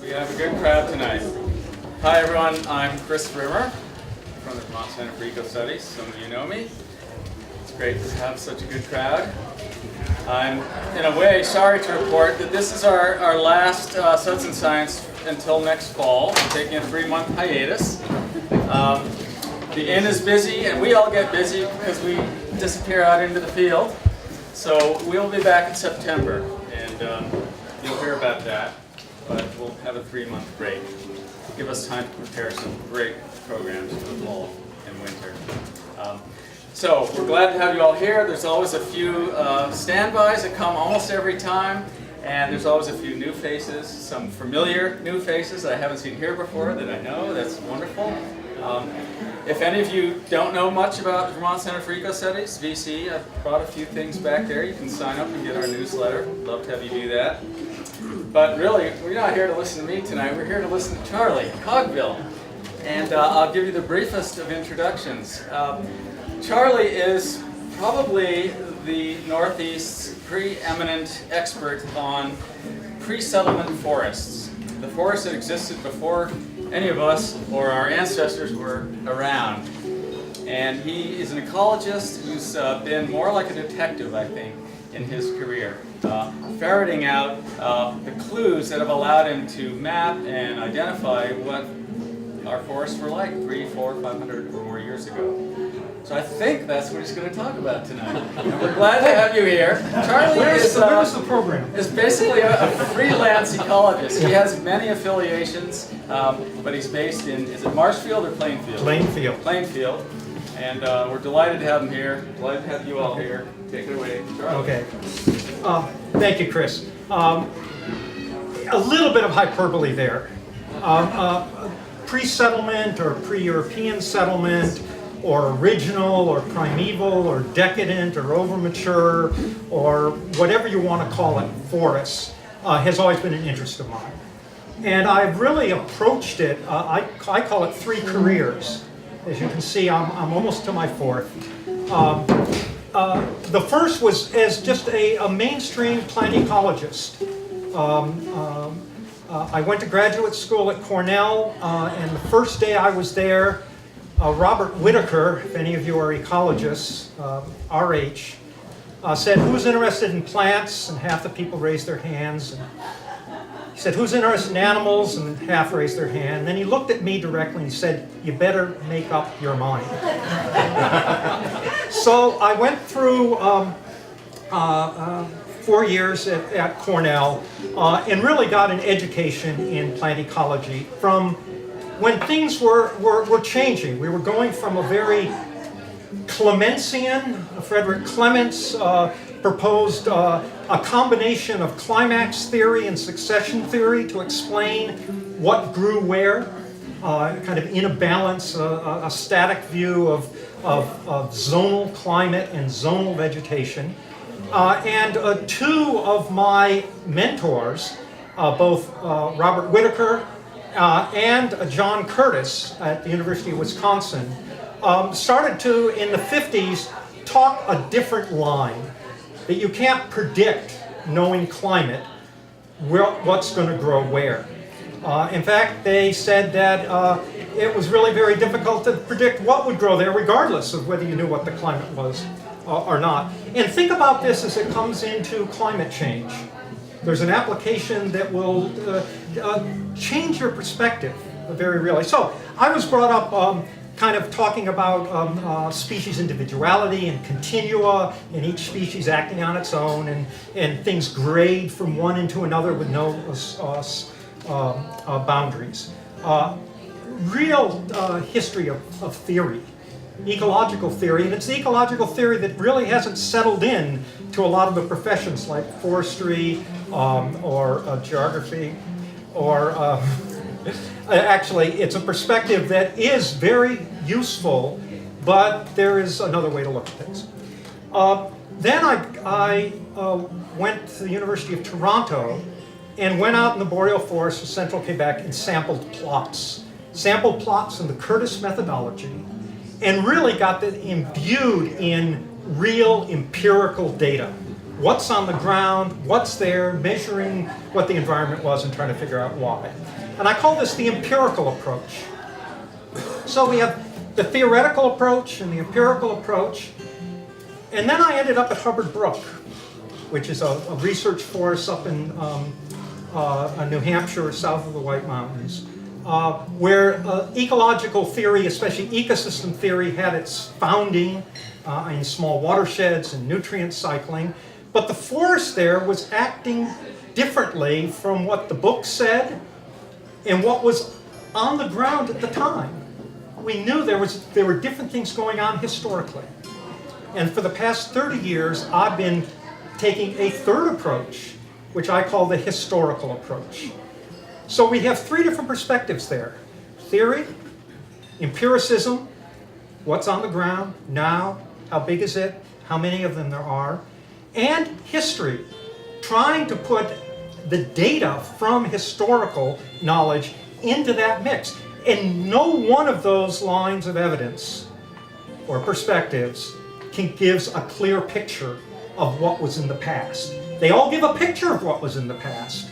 We have a good crowd tonight. Hi everyone, I'm Chris Rimmer from the Vermont Center for Eco Studies. Some of you know me. It's great to have such a good crowd. I'm, in a way, sorry to report that this is our last Suds in Science until next fall. We're taking a 3-month hiatus. The inn is busy, and we all get busy because we disappear out into the field. So we'll be back in September, and you'll hear about that. But we'll have a 3-month break to give us time to prepare some great programs for the fall and winter. So we're glad to have you all here. There's always a few standbys that come almost every time, and there's always a few new faces, some familiar new faces that I haven't seen here before that I know. That's wonderful. If any of you don't know much about the Vermont Center for Eco Studies, VC, I've brought a few things back there. You can sign up and get our newsletter. Love to have you do that. But really, we're not here to listen to me tonight. We're here to listen to Charlie Cogbill. And I'll give you the briefest of introductions. Charlie is probably the Northeast's preeminent expert on pre-settlement forests. The forests that existed before any of us or our ancestors were around. And he is an ecologist who's been more like a detective, I think, in his career, ferreting out the clues that have allowed him to map and identify what our forests were like 300, 400, 500 or more years ago. So I think that's what he's going to talk about tonight. And we're glad to have you here. Charlie Where's the program? is basically a freelance ecologist. He has many affiliations, but he's based in, is it Marshfield or Plainfield? Plainfield. Plainfield. And we're delighted to have him here. Delighted to have you all here. Take it away, Charlie. Okay. Thank you, Chris. A little bit of hyperbole there. Pre-settlement or pre-European settlement, or original, or primeval, or decadent, or overmature, or whatever you want to call it, forests, has always been an interest of mine. And I've really approached it, I call it 3 careers. As you can see, I'm almost to my 4th. The first was as just a mainstream plant ecologist. I went to graduate school at Cornell, and the first day I was there, Robert Whitaker, if any of you are ecologists, RH, said, "Who's interested in plants?" And half the people raised their hands. And he said, "Who's interested in animals?" And half raised their hand. And then he looked at me directly and he said, "You better make up your mind." So I went through 4 years at Cornell and really got an education in plant ecology from when things were changing. We were going from a very Clementsian, Frederick Clements proposed a combination of climax theory and succession theory to explain what grew where, kind of in a balance, a static view of zonal climate and zonal vegetation. And 2 of my mentors, both Robert Whitaker and John Curtis at the University of Wisconsin, started to, in the 50s, talk a different line, that you can't predict, knowing climate, what's going to grow where. In fact, they said that it was really very difficult to predict what would grow there, regardless of whether you knew what the climate was or not. And think about this as it comes into climate change. There's an application that will change your perspective very really. So I was brought up kind of talking about species individuality and continua, and each species acting on its own, and things grade from one into another with no boundaries. Real history of theory, ecological theory, and it's the ecological theory that really hasn't settled in to a lot of the professions like forestry or geography, or actually it's a perspective that is very useful, but there is another way to look at things. Then I went to the University of Toronto and went out in the boreal forests of central Quebec and sampled plots in the Curtis methodology, and really got imbued in real empirical data. what's on the ground, what's there, measuring what the environment was and trying to figure out why. And I call this the empirical approach. So we have the theoretical approach and the empirical approach. And then I ended up at Hubbard Brook, which is a research forest up in New Hampshire, south of the White Mountains, where ecological theory, especially ecosystem theory, had its founding in small watersheds and nutrient cycling. But the forest there was acting differently from what the book said and what was on the ground at the time. We knew there were different things going on historically. And for the past 30 years, I've been taking a third approach, which I call the historical approach. So we have three different perspectives there. Theory, empiricism, what's on the ground now, how big is it, how many of them there are, and history, trying to put the data from historical knowledge into that mix. And no one of those lines of evidence or perspectives gives a clear picture of what was in the past. They all give a picture of what was in the past,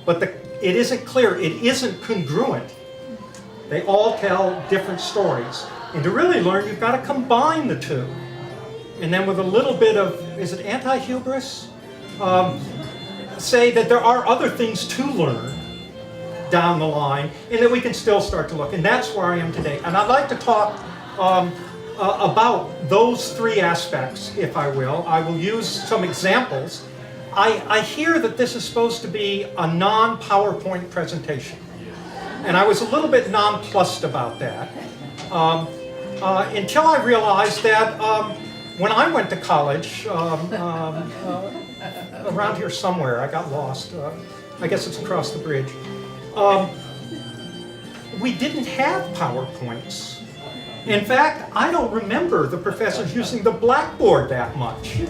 but it isn't clear, it isn't congruent. They all tell different stories. And to really learn, you've got to combine the two. And then with a little bit of, is it anti-hubris? Say that there are other things to learn down the line, and that we can still start to look. And that's where I am today. And I'd like to talk about those three aspects, if I will. I will use some examples. I hear that this is supposed to be a non-PowerPoint presentation. And I was a little bit nonplussed about that until I realized that when I went to college, around here somewhere, I got lost. I guess it's across the bridge. We didn't have PowerPoints. In fact, I don't remember the professors using the blackboard that much.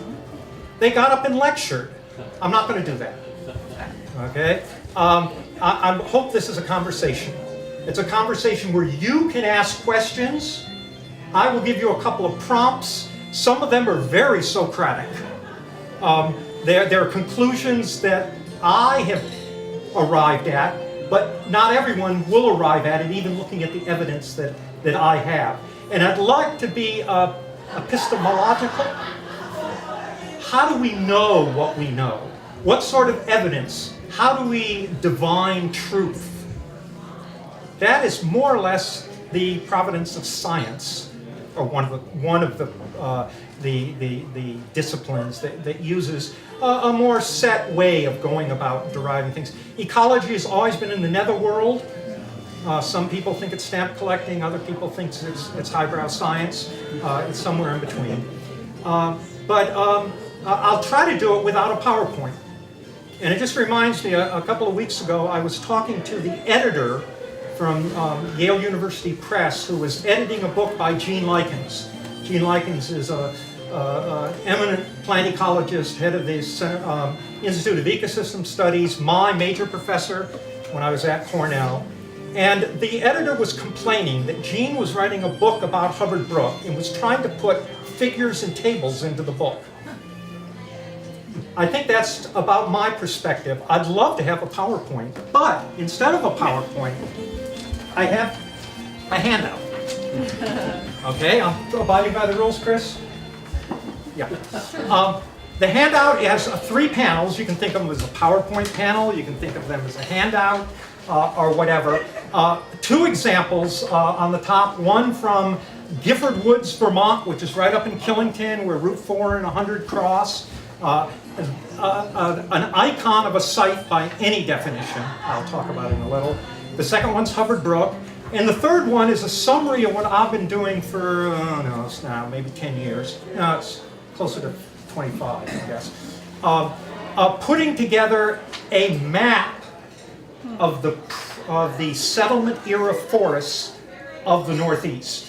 They got up and lectured. I'm not going to do that. Okay? I hope this is a conversation. It's a conversation where you can ask questions. I will give you a couple of prompts. Some of them are very Socratic. They're conclusions that I have arrived at, but not everyone will arrive at it, even looking at the evidence that I have. And I'd like to be epistemological. How do we know what we know? What sort of evidence? How do we divine truth? That is more or less the providence of science, or one of the disciplines that uses a more set way of going about deriving things. Ecology has always been in the netherworld. Some people think it's stamp collecting, other people think it's highbrow science. It's somewhere in between. But I'll try to do it without a PowerPoint. And it just reminds me, a couple of weeks ago, I was talking to the editor from Yale University Press, who was editing a book by Gene Likens. Gene Likens is an eminent plant ecologist, head of the Institute of Ecosystem Studies, my major professor when I was at Cornell. And the editor was complaining that Gene was writing a book about Hubbard Brook and was trying to put figures and tables into the book. I think that's about my perspective. I'd love to have a PowerPoint, but instead of a PowerPoint, I have a handout. Okay, I'm abiding by the rules, Chris? Yeah. The handout has three panels. You can think of them as a PowerPoint panel. You can think of them as a handout or whatever. Two examples on the top. One from Gifford Woods, Vermont, which is right up in Killington, where Route 4 and 100 cross. An icon of a site by any definition. I'll talk about it in a little. The second one's Hubbard Brook. And the third one is a summary of what I've been doing for, it's now maybe 10 years. No, it's closer to 25, I guess. Putting together a map of the settlement era forests of the Northeast.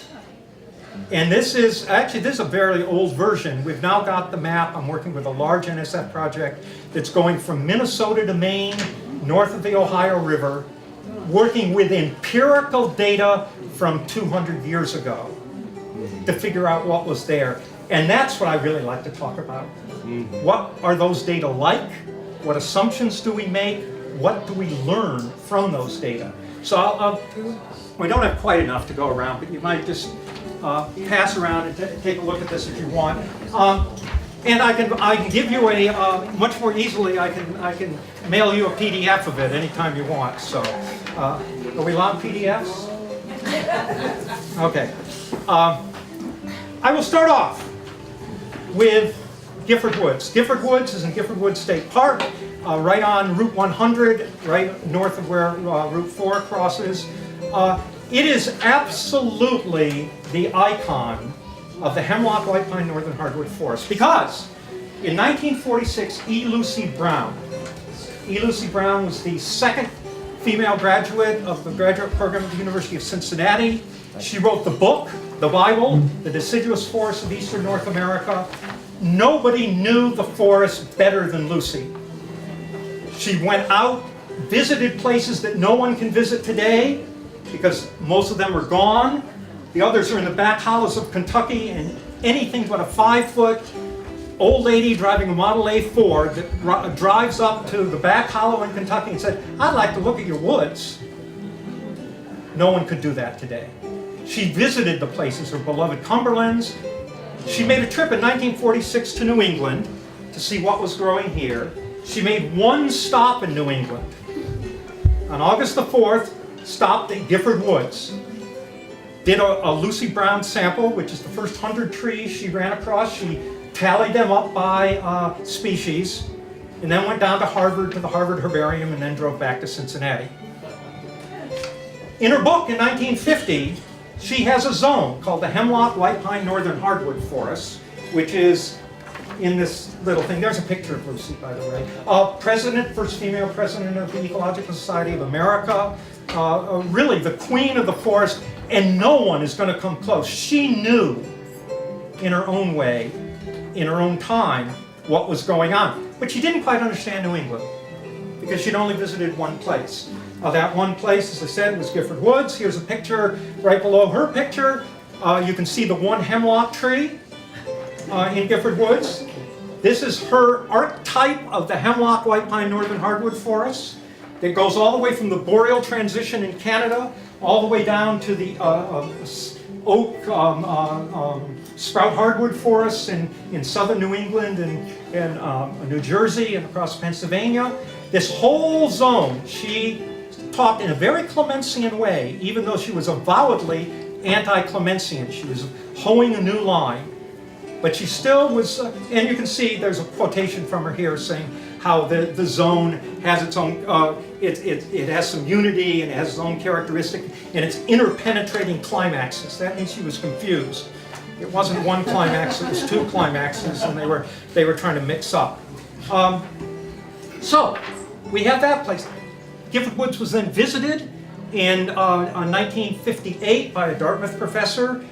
And this is a very old version. We've now got the map. I'm working with a large NSF project that's going from Minnesota to Maine, north of the Ohio River, working with empirical data from 200 years ago to figure out what was there. And that's what I really like to talk about. What are those data like? What assumptions do we make? What do we learn from those data? So we don't have quite enough to go around, but you might just pass around and take a look at this if you want. And I can give you a much more easily. I can mail you a PDF of it anytime you want. So are we allowed PDFs? Okay. I will start off with Gifford Woods. Gifford Woods is in Gifford Woods State Park, right on Route 100, right north of where Route 4 crosses. It is absolutely the icon of the hemlock, white pine, northern hardwood forest, because in 1946, E. Lucy Brown was the second female graduate of the graduate program at the University of Cincinnati. She wrote the book, the Bible, The Deciduous Forests of Eastern North America. Nobody knew the forest better than Lucy. She went out, visited places that no one can visit today, because most of them are gone. The others are in the back hollows of Kentucky, and anything but a 5-foot old lady driving a Model A Ford that drives up to the back hollow in Kentucky and said, "I'd like to look at your woods." No one could do that today. She visited the places, her beloved Cumberlands. She made a trip in 1946 to New England to see what was growing here. She made one stop in New England. On August the 4th, stopped at Gifford Woods. Did a Lucy Brown sample, which is the first 100 trees she ran across. She tallied them up by species, and then went down to Harvard, to the Harvard Herbarium, and then drove back to Cincinnati. In her book in 1950, she has a zone called the Hemlock, White Pine, Northern Hardwood Forest, which is in this little thing. There's a picture of Lucy, by the way. First female president of the Ecological Society of America, really the queen of the forest, and no one is going to come close. She knew, in her own way, in her own time, what was going on. But she didn't quite understand New England, because she'd only visited one place. That one place, as I said, was Gifford Woods. Here's a picture right below her picture. You can see the one hemlock tree in Gifford Woods. This is her archetype of the hemlock, white pine, northern hardwood forest. It goes all the way from the boreal transition in Canada, all the way down to the oak, sprout hardwood forests in southern New England and New Jersey and across Pennsylvania. This whole zone, she talked in a very Clemensian way, even though she was avowedly anti-Clemensian. She was hoeing a new line. But she still was, and you can see there's a quotation from her here saying how the zone has its own, it has some unity and it has its own characteristic, and it's interpenetrating climaxes. That means she was confused. It wasn't one climax, it was two climaxes, and they were trying to mix up. So we have that place. Gifford Woods was then visited in 1958 by a Dartmouth professor,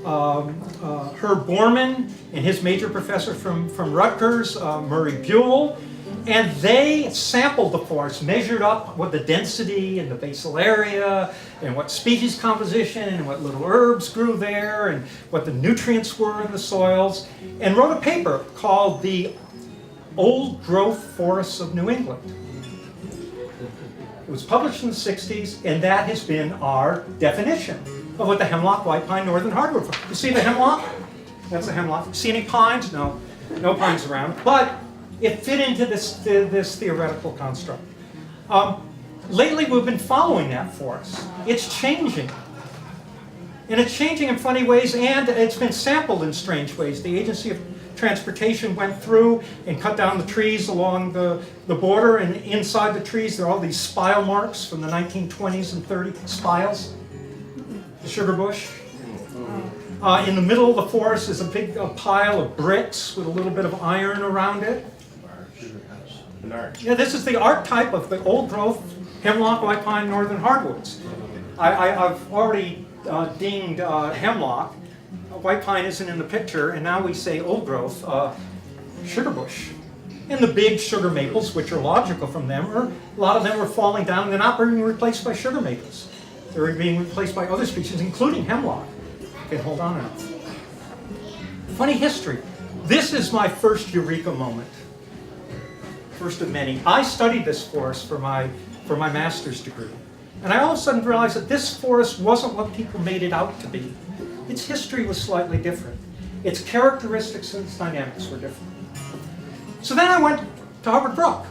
Herb Borman, and his major professor from Rutgers, Murray Buell, and they sampled the forest, measured up what the density and the basal area, and what species composition, and what little herbs grew there, and what the nutrients were in the soils, and wrote a paper called The Old Growth Forests of New England. It was published in the 60s, and that has been our definition of what the hemlock, white pine, northern hardwood forest. You see the hemlock? That's the hemlock. See any pines? No, no pines around. But it fit into this theoretical construct. Lately, we've been following that forest. It's changing. And it's changing in funny ways, and it's been sampled in strange ways. The Agency of Transportation went through and cut down the trees along the border, and inside the trees there are all these spile marks from the 1920s and 30s. Spiles, the sugar bush. In the middle of the forest is a big pile of bricks with a little bit of iron around it. Yeah, this is the archetype of the old growth hemlock, white pine, northern hardwoods. I've already dinged hemlock. White pine isn't in the picture, and now we say old growth sugar bush. And the big sugar maples, which are logical from them, a lot of them are falling down, and they're not being replaced by sugar maples. They're being replaced by other species, including hemlock. Okay, hold on enough. Funny history. This is my first eureka moment. First of many. I studied this forest for my master's degree. And I all of a sudden realized that this forest wasn't what people made it out to be. Its history was slightly different. Its characteristics and its dynamics were different. So then I went to Hubbard Brook.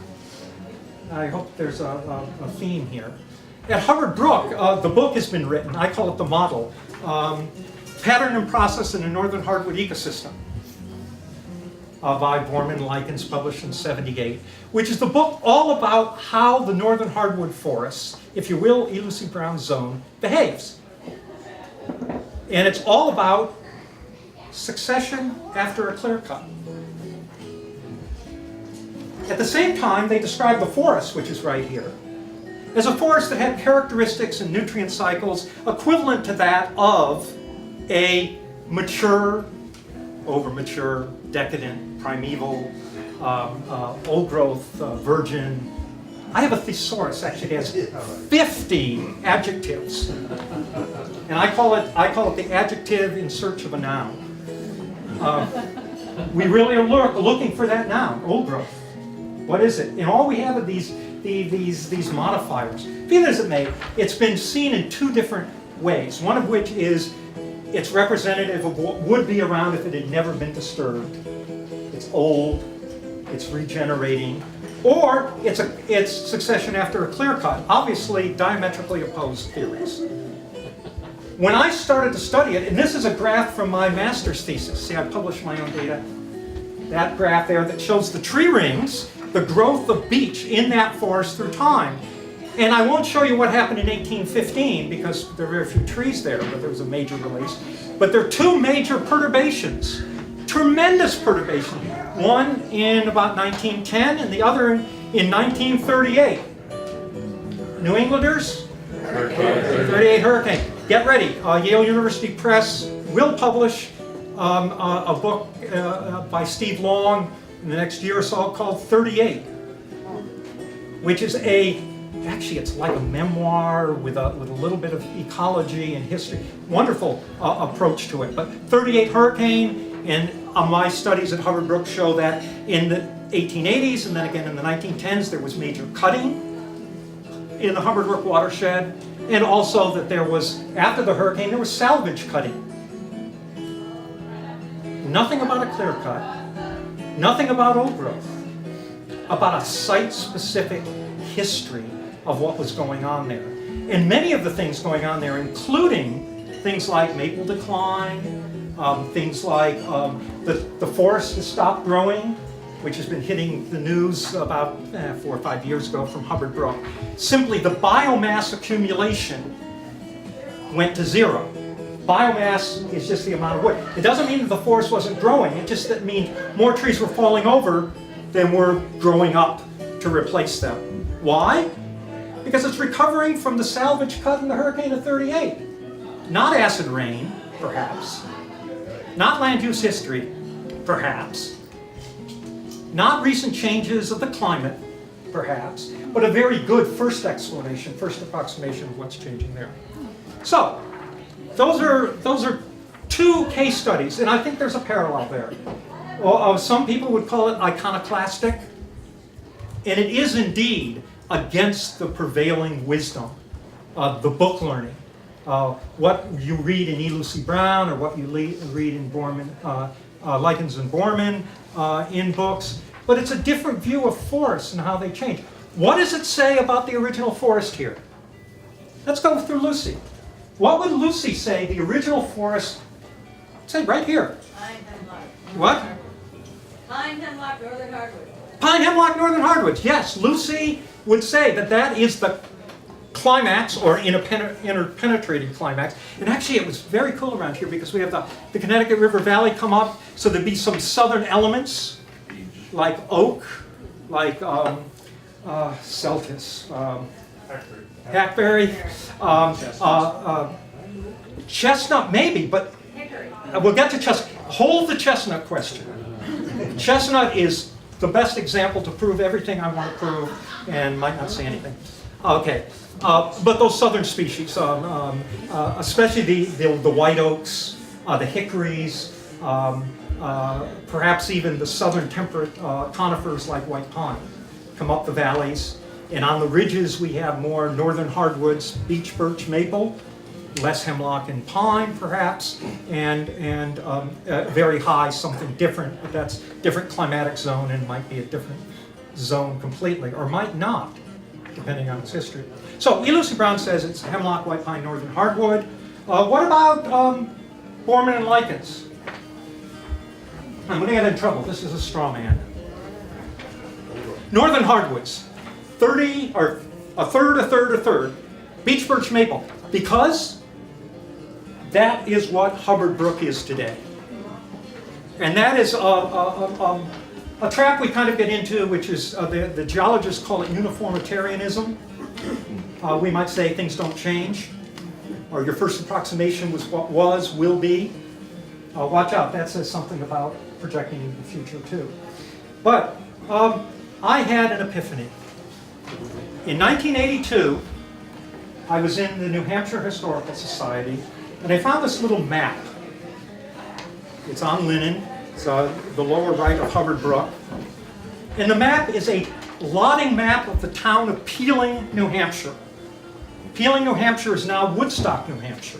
I hope there's a theme here. At Hubbard Brook, the book has been written. I call it the model. Pattern and Process in a Northern Hardwood Ecosystem by Borman Likens, published in '78, which is the book all about how the northern hardwood forests, if you will, Elucy Brown zone, behaves. And it's all about succession after a clear cut. At the same time, they describe the forest, which is right here, as a forest that had characteristics and nutrient cycles equivalent to that of a mature, over-mature, decadent, primeval, old-growth, virgin. I have a thesaurus actually that has 50 adjectives, and I call it the adjective in search of a noun. We really are looking for that noun, old growth. What is it? And all we have are these modifiers. Be that as it may, it's been seen in two different ways. One of which is it's representative of what would be around if it had never been disturbed. It's old, it's regenerating, or it's succession after a clear cut. Obviously, diametrically opposed theories. When I started to study it, and this is a graph from my master's thesis. See, I published my own data. That graph there that shows the tree rings, the growth of beech in that forest through time. And I won't show you what happened in 1815 because there are very few trees there, but there was a major release. But there are two major perturbations, tremendous perturbation. One in about 1910 and the other in 1938. New Englanders? 38 hurricane. Get ready. Yale University Press will publish a book by Steve Long in the next year or so called 38, which is actually it's like a memoir with a little bit of ecology and history. Wonderful approach to it. But 38 hurricane, and my studies at Hubbard Brook show that in the 1880s and then again in the 1910s there was major cutting in the Hubbard Brook watershed, and also that there was, after the hurricane, there was salvage cutting. Nothing about a clear cut. Nothing about old growth, about a site-specific history of what was going on there. And many of the things going on there, including things like maple decline, things like the forest has stopped growing, which has been hitting the news about 4 or 5 years ago from Hubbard Brook. Simply the biomass accumulation went to zero. Biomass is just the amount of wood. It doesn't mean that the forest wasn't growing. It just means more trees were falling over than were growing up to replace them. Why? Because it's recovering from the salvage cut in the hurricane of '38. Not acid rain, perhaps. Not land use history, perhaps. Not recent changes of the climate, perhaps. But a very good first explanation, first approximation of what's changing there. So, those are two case studies, and I think there's a parallel there. Some people would call it iconoclastic, and it is indeed against the prevailing wisdom of the book learning. What you read in Elucy Brown or what you read in Borman, Likens and Borman in books, but it's a different view of forests and how they change. What does it say about the original forest here? Let's go through Lucy. What would Lucy say the original forest, say right here? Pine, hemlock. What? Pine, hemlock, northern hardwood. Pine, hemlock, northern hardwoods. Yes, Lucy would say that that is the climax or interpenetrating climax. And actually it was very cool around here because we have the Connecticut River Valley come up, so there'd be some southern elements like oak, like celtis, hackberry, chestnut maybe, but we'll get to chestnut. Hold the chestnut question. Chestnut is the best example to prove everything I want to prove and might not say anything. Okay, but those southern species, especially the white oaks, the hickories, perhaps even the southern temperate conifers like white pine come up the valleys. And on the ridges we have more northern hardwoods, beech, birch, maple, less hemlock and pine perhaps, and very high something different, but that's different climatic zone and might be a different zone completely, or might not, depending on its history. So E. Lucy Brown says it's hemlock, white pine, northern hardwood. What about Borman and lichens? I'm going to get in trouble. This is a straw man. Northern hardwoods, 30 or a third. Beech, birch, maple, because that is what Hubbard Brook is today. And that is a trap we kind of get into, which is the geologists call it uniformitarianism. We might say things don't change, or your first approximation was what was, will be. Watch out, that says something about projecting into the future too. But I had an epiphany. In 1982, I was in the New Hampshire Historical Society, and I found this little map. It's on linen. It's the lower right of Hubbard Brook. And the map is a lotting map of the town of Peeling, New Hampshire. Peeling, New Hampshire is now Woodstock, New Hampshire.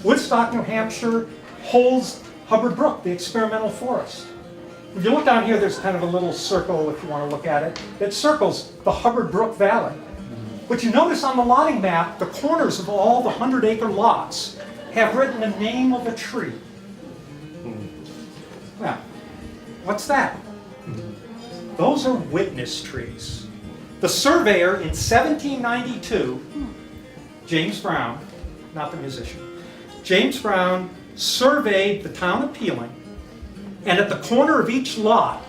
Woodstock, New Hampshire holds Hubbard Brook, the experimental forest. If you look down here, there's kind of a little circle, if you want to look at it, that circles the Hubbard Brook Valley. But you notice on the lotting map, the corners of all the 100-acre lots have written the name of a tree. Well, what's that? Those are witness trees. The surveyor in 1792, James Brown, not the musician, James Brown surveyed the town of Peeling, and at the corner of each lot,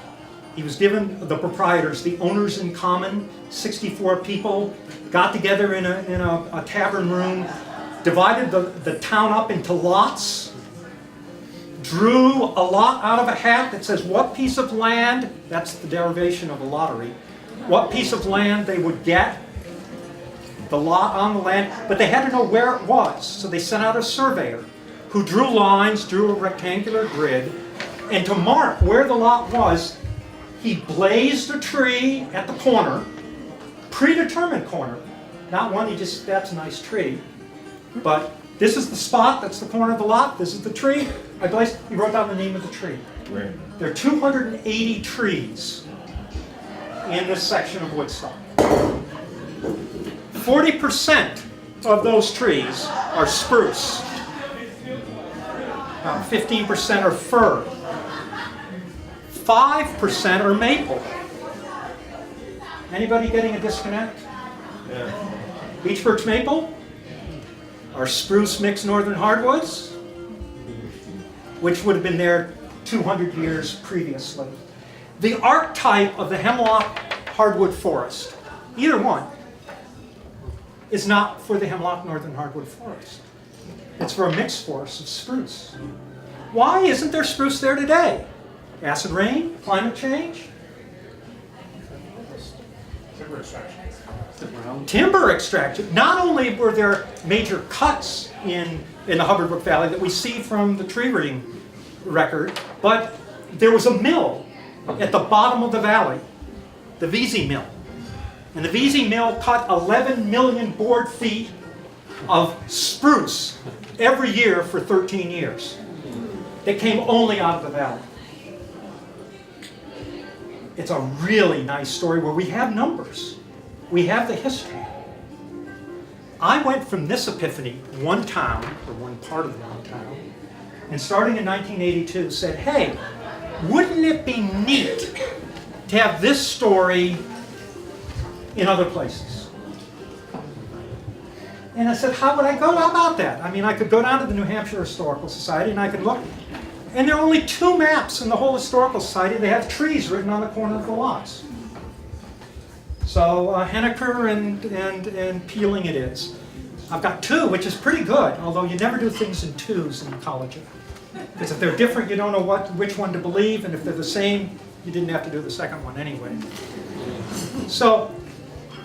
he was given the proprietors, the owners in common, 64 people, got together in a tavern room, divided the town up into lots, drew a lot out of a hat that says what piece of land, that's the derivation of a lottery, what piece of land they would get, the lot on the land, but they had to know where it was. So they sent out a surveyor who drew lines, drew a rectangular grid, and to mark where the lot was, he blazed a tree at the corner, predetermined corner, not one he just, that's a nice tree, but this is the spot, that's the corner of the lot, this is the tree. He wrote down the name of the tree. Right. There are 280 trees in this section of Woodstock. 40% of those trees are spruce. About 15% are fir. 5% are maple. Anybody getting a disconnect? Yeah. Beech, birch, maple are spruce mixed northern hardwoods, which would have been there 200 years previously. The archetype of the hemlock hardwood forest, either one, is not for the hemlock northern hardwood forest. It's for a mixed forest of spruce. Why isn't there spruce there today? Acid rain? Climate change? Timber extraction. Not only were there major cuts in the Hubbard Brook Valley that we see from the tree ring record, but there was a mill at the bottom of the valley, the Vesey Mill. And the Vesey Mill cut 11 million board feet of spruce every year for 13 years. They came only out of the valley. It's a really nice story where we have numbers. We have the history. I went from this epiphany, one town, or one part of one town, and starting in 1982 said, hey, wouldn't it be neat to have this story in other places? And I said, how would I go about that? I mean, I could go down to the New Hampshire Historical Society and I could look, and there are only 2 maps in the whole Historical Society. They have trees written on the corner of the lots. So Henniker and Peeling it is. I've got 2, which is pretty good, although you never do things in 2s in ecology. Because if they're different, you don't know which one to believe, and if they're the same, you didn't have to do the second one anyway. So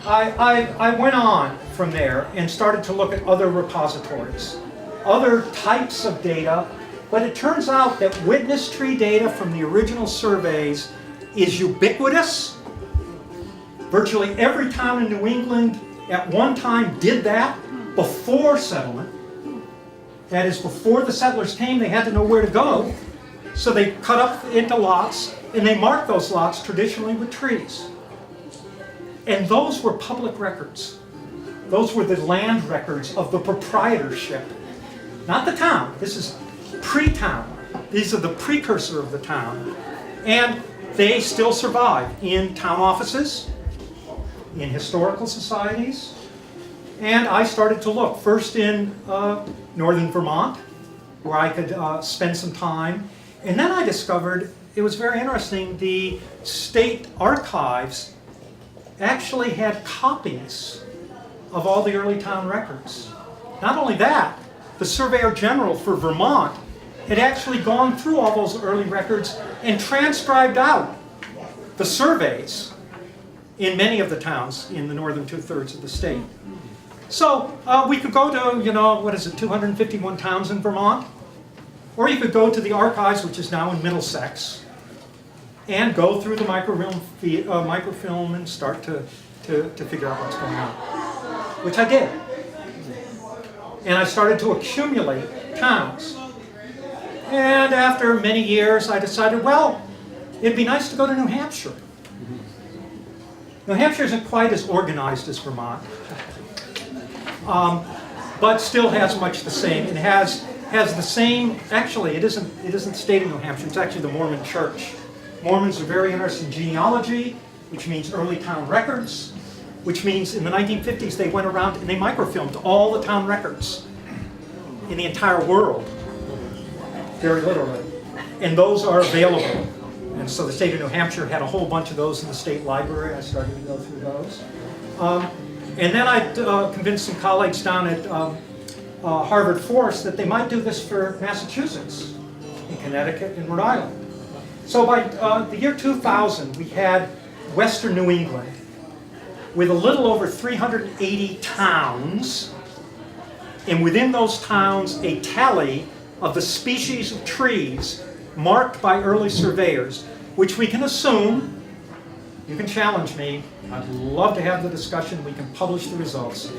I went on from there and started to look at other repositories, other types of data But it turns out that witness tree data from the original surveys is ubiquitous. Virtually every town in New England at one time did that before settlement. That is, before the settlers came, they had to know where to go. So they cut up into lots, and they marked those lots traditionally with trees. And those were public records. Those were the land records of the proprietorship. Not the town. This is pre-town. These are the precursor of the town. And they still survive in town offices, in historical societies. And I started to look, first in northern Vermont, where I could spend some time. And then I discovered, it was very interesting, the state archives actually had copies of all the early town records. Not only that, the Surveyor General for Vermont had actually gone through all those early records and transcribed out the surveys in many of the towns in the northern two-thirds of the state. So we could go to, 251 towns in Vermont, or you could go to the archives, which is now in Middlesex, and go through the microfilm and start to figure out what's going on, which I did. And I started to accumulate towns. And after many years, I decided, well, it'd be nice to go to New Hampshire. New Hampshire isn't quite as organized as Vermont, but still has much the same. It has the same, actually, it isn't the state of New Hampshire, it's actually the Mormon Church. Mormons are very interested in genealogy, which means early town records, which means in the 1950s they went around and they microfilmed all the town records in the entire world, very literally. And those are available. And so the state of New Hampshire had a whole bunch of those in the state library. I started to go through those. And then I convinced some colleagues down at Harvard Forest that they might do this for Massachusetts, and Connecticut, and Rhode Island. So by the year 2000, we had Western New England with a little over 380 towns, and within those towns, a tally of the species of trees marked by early surveyors, which we can assume, you can challenge me, I'd love to have the discussion, we can publish the results,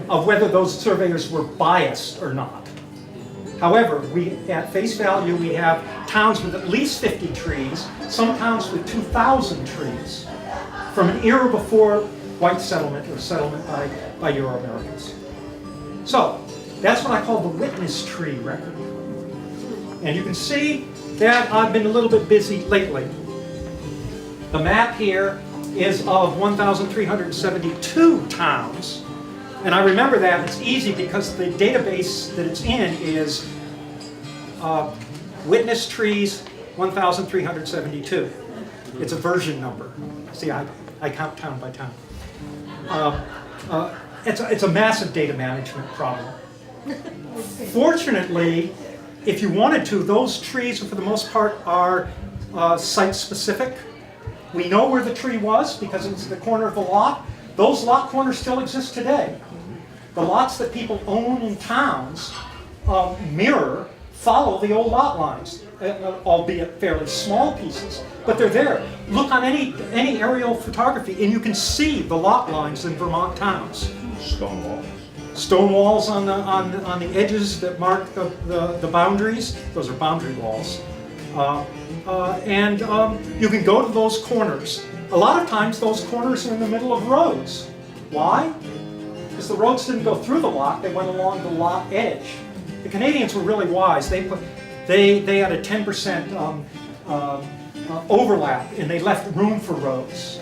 of whether those surveyors were biased or not. However, at face value, we have towns with at least 50 trees, some towns with 2,000 trees, from an era before white settlement or settlement by Euro-Americans. So, that's what I call the witness tree record. And you can see that I've been a little bit busy lately. The map here is of 1,372 towns. And I remember that, it's easy because the database that it's in is witness trees 1,372. It's a version number. See, I count town by town. It's a massive data management problem. Fortunately, if you wanted to, those trees, for the most part, are site-specific. We know where the tree was because it's the corner of the lot. Those lot corners still exist today. The lots that people own in towns follow the old lot lines, albeit fairly small pieces, but they're there. Look on any aerial photography and you can see the lot lines in Vermont towns. Stone walls. Stone walls on the edges that mark the boundaries. Those are boundary walls. And you can go to those corners. A lot of times those corners are in the middle of roads. Why? Because the roads didn't go through the lot, they went along the lot edge. The Canadians were really wise. They had a 10% overlap and they left room for roads.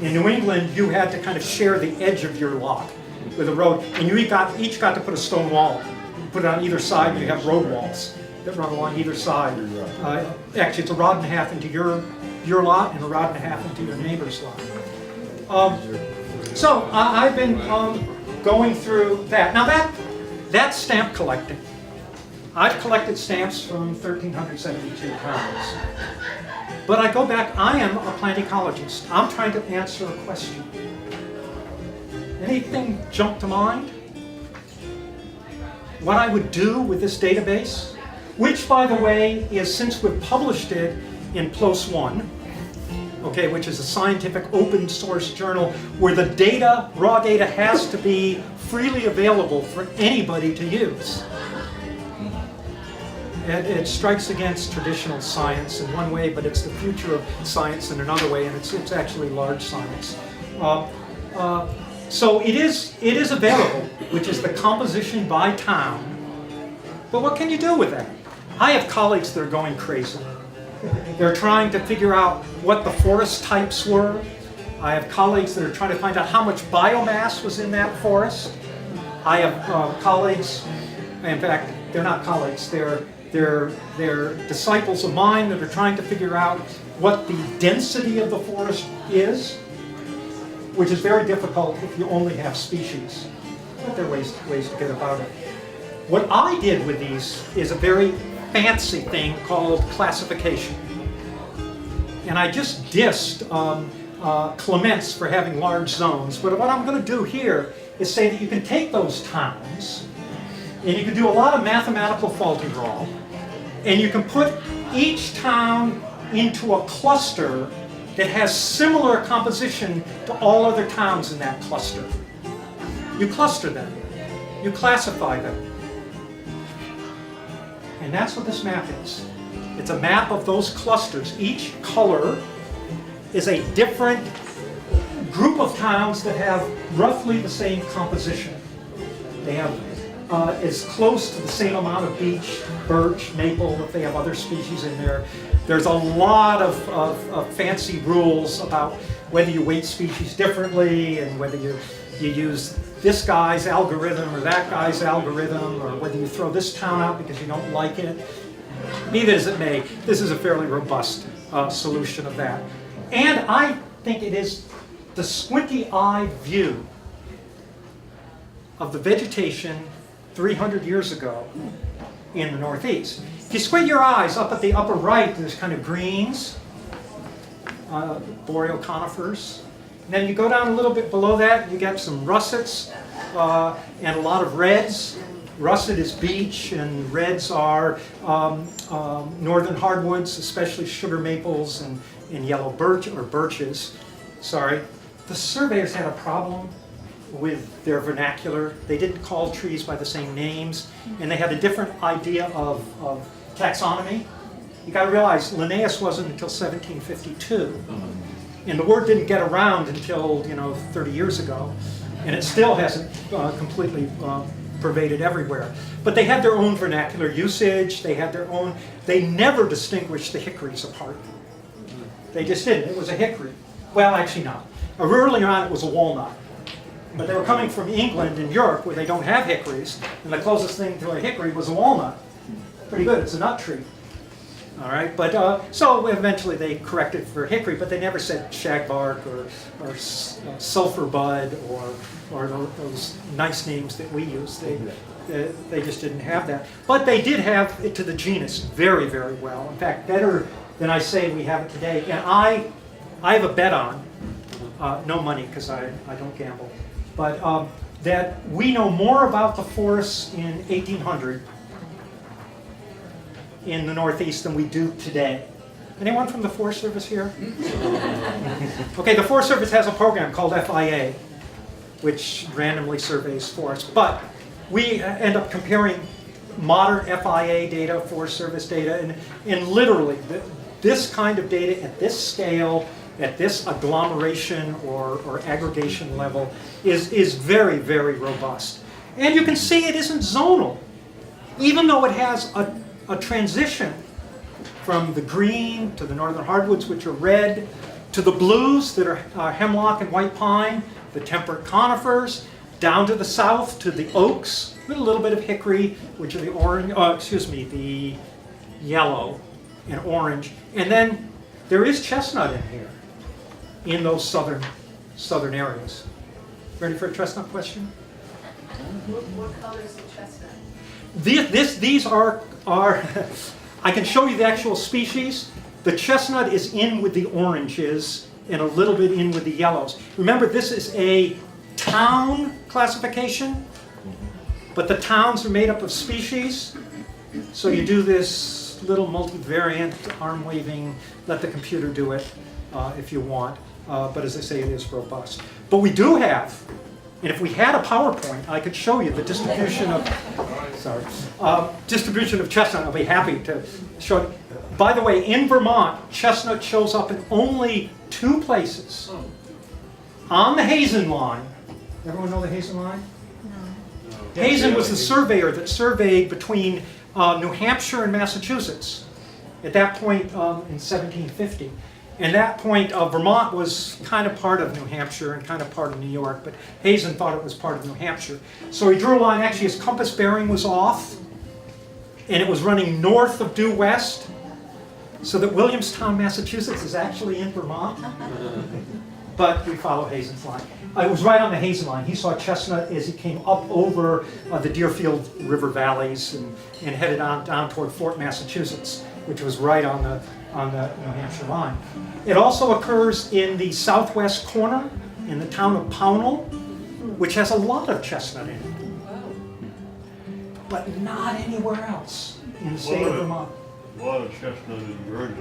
In New England, you had to kind of share the edge of your lot with a road, and you each got to put a stone wall. You put it on either side, and you have road walls that run along either side. Actually, it's a rod and a half into your lot and a rod and a half into your neighbor's lot. So I've been going through that. Now that's stamp collecting. I've collected stamps from 1,372 towns. But I go back, I am a plant ecologist. I'm trying to answer a question. Anything jump to mind? What I would do with this database? which, by the way, is, since we've published it in PLOS One, okay, which is a scientific open source journal where the data, raw data, has to be freely available for anybody to use. It strikes against traditional science in one way, but it's the future of science in another way, and it's actually large science. So it is available, which is the composition by town. But what can you do with that? I have colleagues that are going crazy. They're trying to figure out what the forest types were. I have colleagues that are trying to find out how much biomass was in that forest. I have colleagues, in fact, they're not colleagues, they're disciples of mine that are trying to figure out what the density of the forest is, which is very difficult if you only have species. But there are ways to get about it. What I did with these is a very fancy thing called classification. And I just dissed Clements for having large zones. But what I'm going to do here is say that you can take those towns, and you can do a lot of mathematical Faulty-Rall, and you can put each town into a cluster that has similar composition to all other towns in that cluster. You cluster them. You classify them. And that's what this map is. It's a map of those clusters. Each color is a different group of towns that have roughly the same composition. They have as close to the same amount of beech, birch, maple, if they have other species in there. There's a lot of fancy rules about whether you weight species differently and whether you use this guy's algorithm or that guy's algorithm, or whether you throw this town out because you don't like it. Be that as it may, this is a fairly robust solution of that. And I think it is the squinty-eyed view of the vegetation 300 years ago in the Northeast. If you squint your eyes up at the upper right, there's kind of greens, boreal conifers. And then you go down a little bit below that, you get some russets and a lot of reds. Russet is beech, and reds are northern hardwoods, especially sugar maples and yellow birch, or birches. Sorry. The surveyors had a problem with their vernacular. They didn't call trees by the same names, and they had a different idea of taxonomy. You got to realize Linnaeus wasn't until 1752, and the word didn't get around until 30 years ago, and it still hasn't completely pervaded everywhere. But they had their own vernacular usage. They had their own. They never distinguished the hickories apart. They just didn't. It was a hickory. Well, actually not. Earlier on, it was a walnut. But they were coming from England and Europe, where they don't have hickories, and the closest thing to a hickory was a walnut. Pretty good. It's a nut tree. All right. But so eventually they corrected for hickory, but they never said shagbark or sulfur bud or those nice names that we use. They just didn't have that. But they did have it to the genus very, very well. In fact, better than I say we have it today. And I have a bet on, no money because I don't gamble, but that we know more about the forests in 1800 in the Northeast than we do today. Anyone from the Forest Service here? Okay, the Forest Service has a program called FIA, which randomly surveys forests. But we end up comparing modern FIA data, Forest Service data, and literally this kind of data at this scale, at this agglomeration or aggregation level is very, very robust. And you can see it isn't zonal. Even though it has a transition from the green to the northern hardwoods, which are red, to the blues that are hemlock and white pine, the temperate conifers, down to the south to the oaks, with a little bit of hickory, which are the orange, the yellow and orange. And then there is chestnut in here, in those southern areas. Ready for a chestnut question? What color is the chestnut? These are I can show you the actual species. The chestnut is in with the oranges and a little bit in with the yellows. Remember, this is a town classification, but the towns are made up of species. So you do this little multivariant arm waving, let the computer do it if you want. But as I say, it is robust. But we do have, and if we had a PowerPoint, I could show you the distribution of, distribution of chestnut. I'll be happy to show it. By the way, in Vermont, chestnut shows up in only 2 places. On the Hazen line. Everyone know the Hazen line? No. Hazen was the surveyor that surveyed between New Hampshire and Massachusetts at that point in 1750. And that point, Vermont was kind of part of New Hampshire and kind of part of New York, but Hazen thought it was part of New Hampshire. So he drew a line, actually his compass bearing was off, and it was running north of due west, so that Williamstown, Massachusetts is actually in Vermont. But we follow Hazen's line. It was right on the Hazen line. He saw chestnut as he came up over the Deerfield River valleys and headed on down toward Fort Massachusetts, which was right on the New Hampshire line. It also occurs in the southwest corner in the town of Pownell, which has a lot of chestnut in it, but not anywhere else in the state of Vermont. A lot of chestnut in Vernon.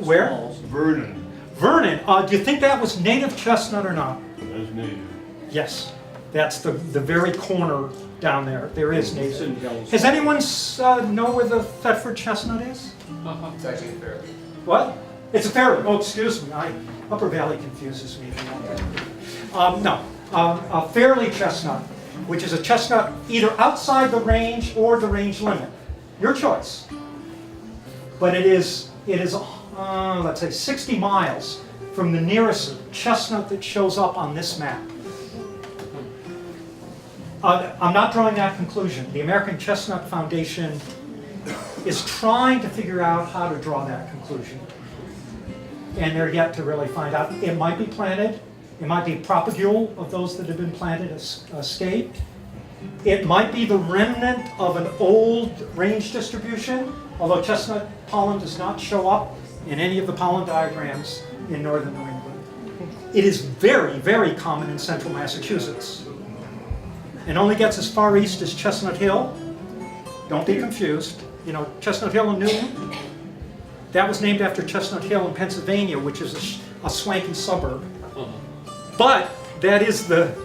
Where? Vernon. Vernon. Do you think that was native chestnut or not? That's native. Yes, that's the very corner down there. There is native. Does anyone know where the Thetford chestnut is? It's actually fair. What? It's a fairly. Oh, excuse me. Upper Valley confuses me. No, a fairly chestnut, which is a chestnut either outside the range or the range limit. Your choice. But it is let's say 60 miles from the nearest chestnut that shows up on this map. I'm not drawing that conclusion. The American Chestnut Foundation is trying to figure out how to draw that conclusion. And they're yet to really find out. It might be planted. It might be propagule of those that have been planted escaped. It might be the remnant of an old range distribution, although chestnut pollen does not show up in any of the pollen diagrams in northern New England. It is very, very common in central Massachusetts. It only gets as far east as Chestnut Hill. Don't be confused. You know, Chestnut Hill in Newton, that was named after Chestnut Hill in Pennsylvania, which is a swanky suburb. But that is the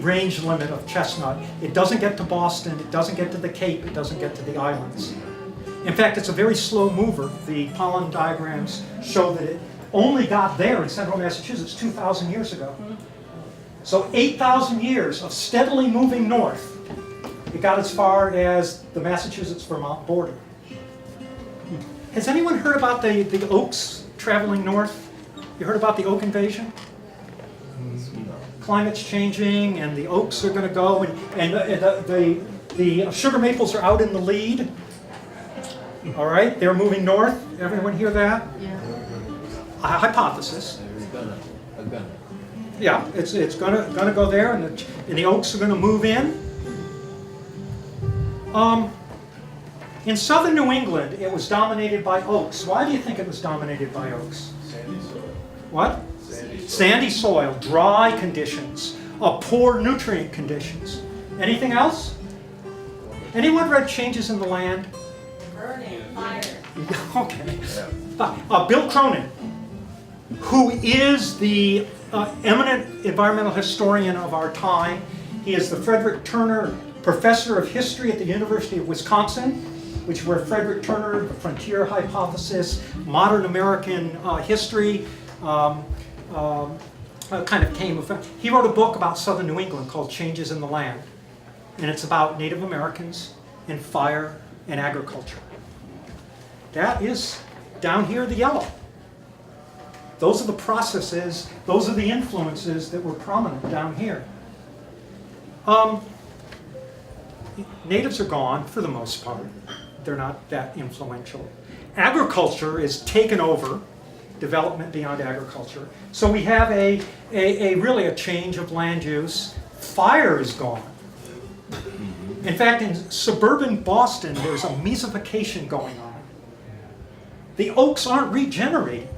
range limit of chestnut. It doesn't get to Boston, it doesn't get to the Cape, it doesn't get to the islands. In fact, it's a very slow mover. The pollen diagrams show that it only got there in central Massachusetts 2,000 years ago. So 8,000 years of steadily moving north. It got as far as the Massachusetts-Vermont border. Has anyone heard about the oaks traveling north? You heard about the oak invasion? Climate's changing and the oaks are going to go and the sugar maples are out in the lead. All right, they're moving north. Everyone hear that? Yeah. A hypothesis. Yeah, it's gonna go there, and the oaks are gonna move in. In southern New England, it was dominated by oaks. Why do you think it was dominated by oaks? Sandy soil. What? Sandy soil. Sandy soil, dry conditions, poor nutrient conditions. Anything else? Anyone read Changes in the Land? Burning, fire. Okay. Bill Cronin, who is the eminent environmental historian of our time. He is the Frederick Turner Professor of History at the University of Wisconsin, which is where Frederick Turner, the Frontier Hypothesis, modern American history kind of came. He wrote a book about southern New England called Changes in the Land, and it's about Native Americans and fire and agriculture. That is down here, the yellow. Those are the processes, those are the influences that were prominent down here. Natives are gone for the most part. They're not that influential. Agriculture is taken over, development beyond agriculture. So we have really a change of land use. Fire is gone. In fact, in suburban Boston, there's a mesification going on. The oaks aren't regenerating.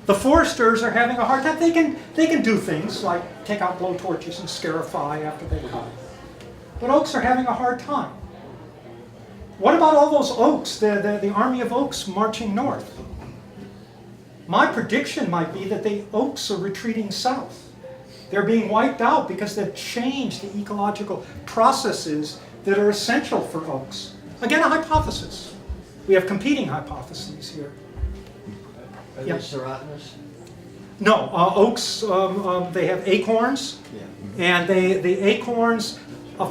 The foresters are having a hard time. They can do things like take out blowtorches and scarify after they cut. but oaks are having a hard time. What about all those oaks, the army of oaks marching north? My prediction might be that the oaks are retreating south. They're being wiped out because they've changed the ecological processes that are essential for oaks. Again, a hypothesis. We have competing hypotheses here. Are Yeah. they serotinous? No, oaks, they have acorns, Yeah. and the acorns,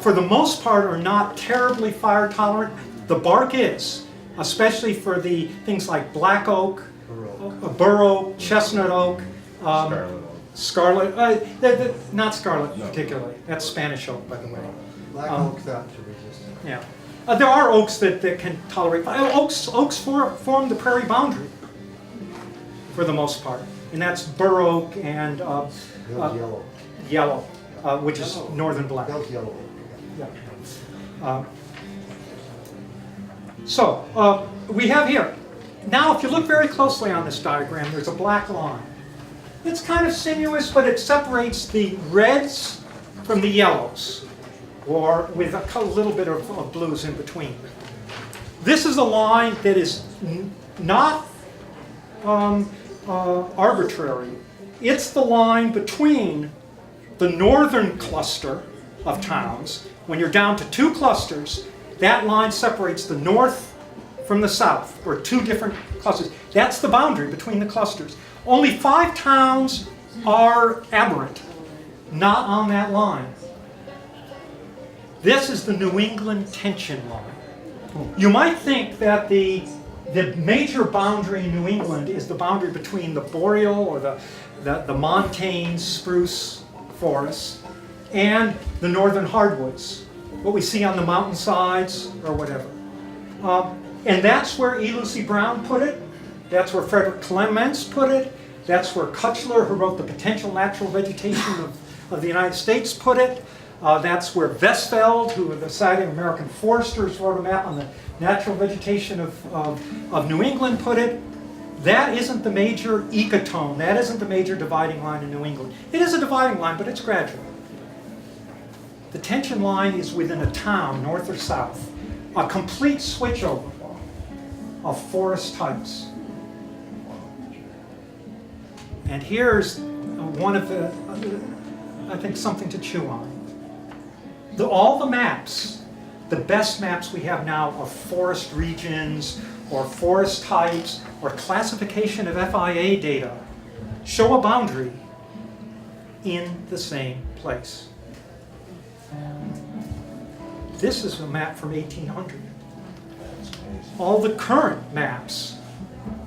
for the most part, are not terribly fire tolerant. The bark is, especially for the things like black oak, bur oak, chestnut oak, scarlet, not scarlet particularly. That's Spanish oak, by the way. Black oak thought to resistant. Yeah. There are oaks that can tolerate fire. Oaks form the prairie boundary, for the most part. And that's bur oak and Bill's yellow. yellow, which is northern black. Bill's yellow. Yeah. So we have here. Now, if you look very closely on this diagram, there's a black line. It's kind of sinuous, but it separates the reds from the yellows, or with a little bit of blues in between. This is a line that is not arbitrary. It's the line between the northern cluster of towns. When you're down to two clusters, that line separates the north from the south, or two different clusters. That's the boundary between the clusters. Only 5 towns are aberrant, not on that line. This is the New England tension line. You might think that the major boundary in New England is the boundary between the boreal or the montane spruce forests and the northern hardwoods, what we see on the mountainsides or whatever. And that's where E. Lucy Brown put it. That's where Frederick Clements put it. That's where Kutchler, who wrote The Potential Natural Vegetation of the United States, put it. That's where Vestfeld, who of the Society of American Foresters, wrote a map on the natural vegetation of New England, put it. That isn't the major ecotone. That isn't the major dividing line in New England. It is a dividing line, but it's gradual. The tension line is within a town, north or south. A complete switchover of forest types. And here's one of the, I think, something to chew on. All the maps, the best maps we have now of forest regions or forest types or classification of FIA data show a boundary in the same place. This is a map from 1800. All the current maps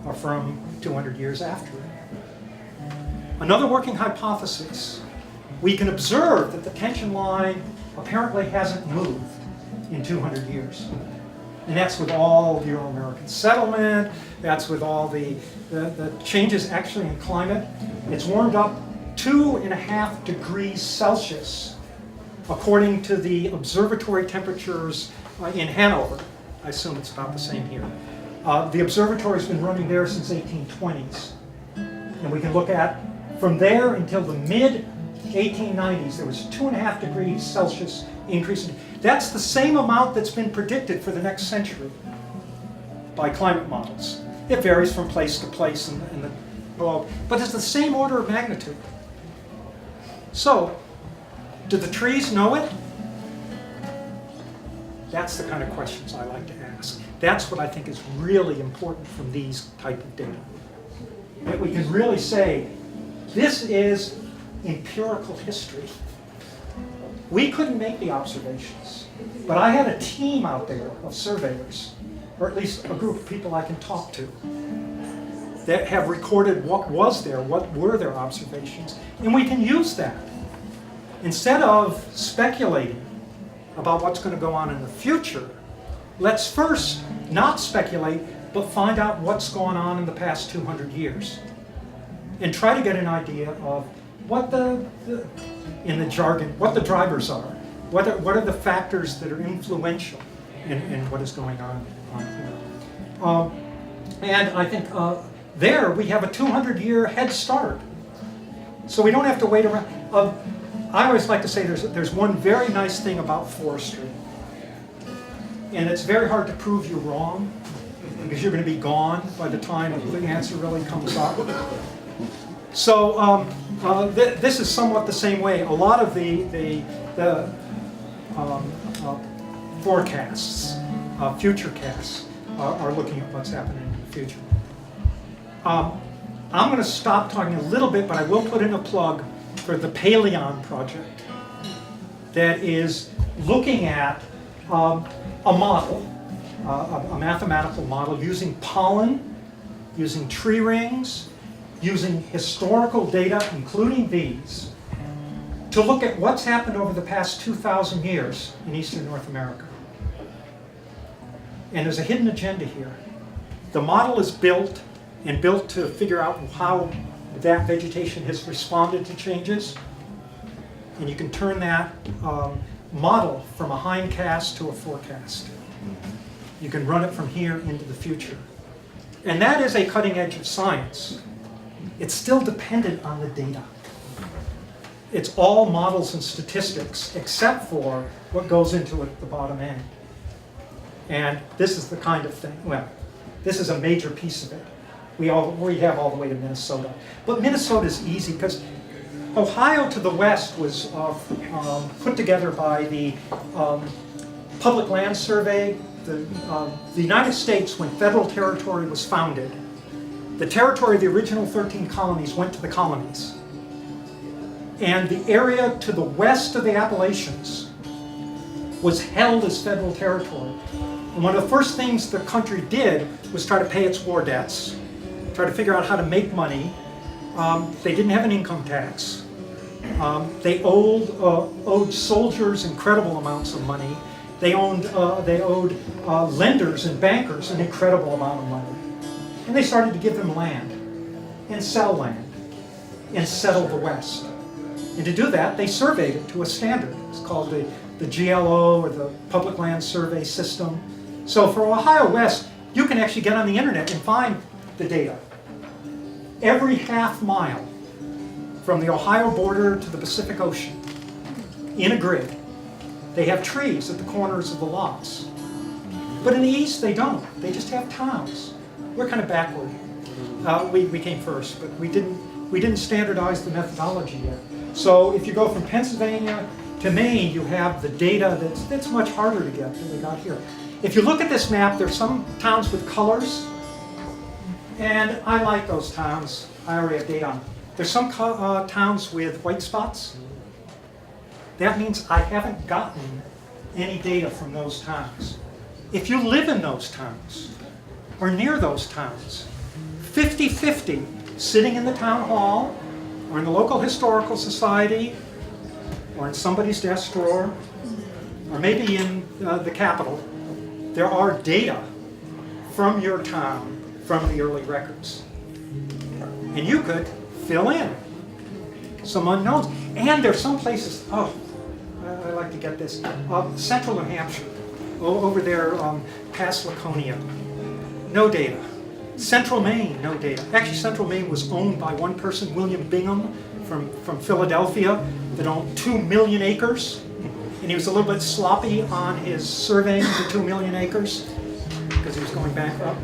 are from 200 years after it. Another working hypothesis, we can observe that the tension line apparently hasn't moved in 200 years. And that's with all the Euro-American settlement, that's with all the changes actually in climate. It's warmed up 2.5 degrees Celsius, according to the observatory temperatures in Hanover. I assume it's about the same here. The observatory's been running there since 1820s. And we can look at, from there until the mid-1890s, there was 2.5 degrees Celsius increase. That's the same amount that's been predicted for the next century by climate models. It varies from place to place in the globe, but it's the same order of magnitude. So, do the trees know it? That's the kind of questions I like to ask. That's what I think is really important from these type of data. That we can really say, this is empirical history. We couldn't make the observations, but I had a team out there of surveyors, or at least a group of people I can talk to, that have recorded what was there, what were their observations, and we can use that. Instead of speculating about what's going to go on in the future, let's first not speculate, but find out what's gone on in the past 200 years. And try to get an idea of what in the jargon, what the drivers are. What are the factors that are influential in what is going on here. And I think there we have a 200-year head start. So we don't have to wait around. I always like to say there's one very nice thing about forestry, and it's very hard to prove you wrong because you're going to be gone by the time the answer really comes up. So this is somewhat the same way. A lot of the forecasts, future casts, are looking at what's happening in the future. I'm going to stop talking a little bit, but I will put in a plug for the Paleon project that is looking at a model, a mathematical model using pollen, using tree rings, using historical data, including these, to look at what's happened over the past 2,000 years in Eastern North America. And there's a hidden agenda here. The model is built to figure out how that vegetation has responded to changes. And you can turn that model from a hindcast to a forecast. You can run it from here into the future. And that is a cutting edge of science. It's still dependent on the data. It's all models and statistics, except for what goes into it at the bottom end. And this is the kind of thing, well, this is a major piece of it. We have all the way to Minnesota. But Minnesota is easy because Ohio to the west was put together by the Public Land Survey. The United States, when federal territory was founded, the territory of the original 13 colonies went to the colonies. And the area to the west of the Appalachians was held as federal territory. And one of the first things the country did was try to pay its war debts, try to figure out how to make money. They didn't have an income tax. They owed soldiers incredible amounts of money. They owed lenders and bankers an incredible amount of money. And they started to give them land and sell land and settle the West. And to do that, they surveyed it to a standard. It's called the GLO, or the Public Land Survey System. So for Ohio West, you can actually get on the internet and find the data. Every half mile from the Ohio border to the Pacific Ocean, in a grid, they have trees at the corners of the lots. But in the east, they don't. They just have towns. We're kind of backward. We came first, but we didn't standardize the methodology yet. So if you go from Pennsylvania to Maine, you have the data that's much harder to get than we got here. If you look at this map, there's some towns with colors, and I like those towns. I already have data on them. There's some towns with white spots. That means I haven't gotten any data from those towns. If you live in those towns, or near those towns, 50-50, sitting in the town hall, or in the local historical society, or in somebody's desk drawer, or maybe in the Capitol, there are data from your town from the early records. And you could fill in some unknowns. And there's some places, I like to get this, central New Hampshire, over there past Laconia, no data. Central Maine, no data. Actually, Central Maine was owned by one person, William Bingham, from Philadelphia, that owned 2 million acres. And he was a little bit sloppy on his surveying the 2 million acres because he was going bankrupt.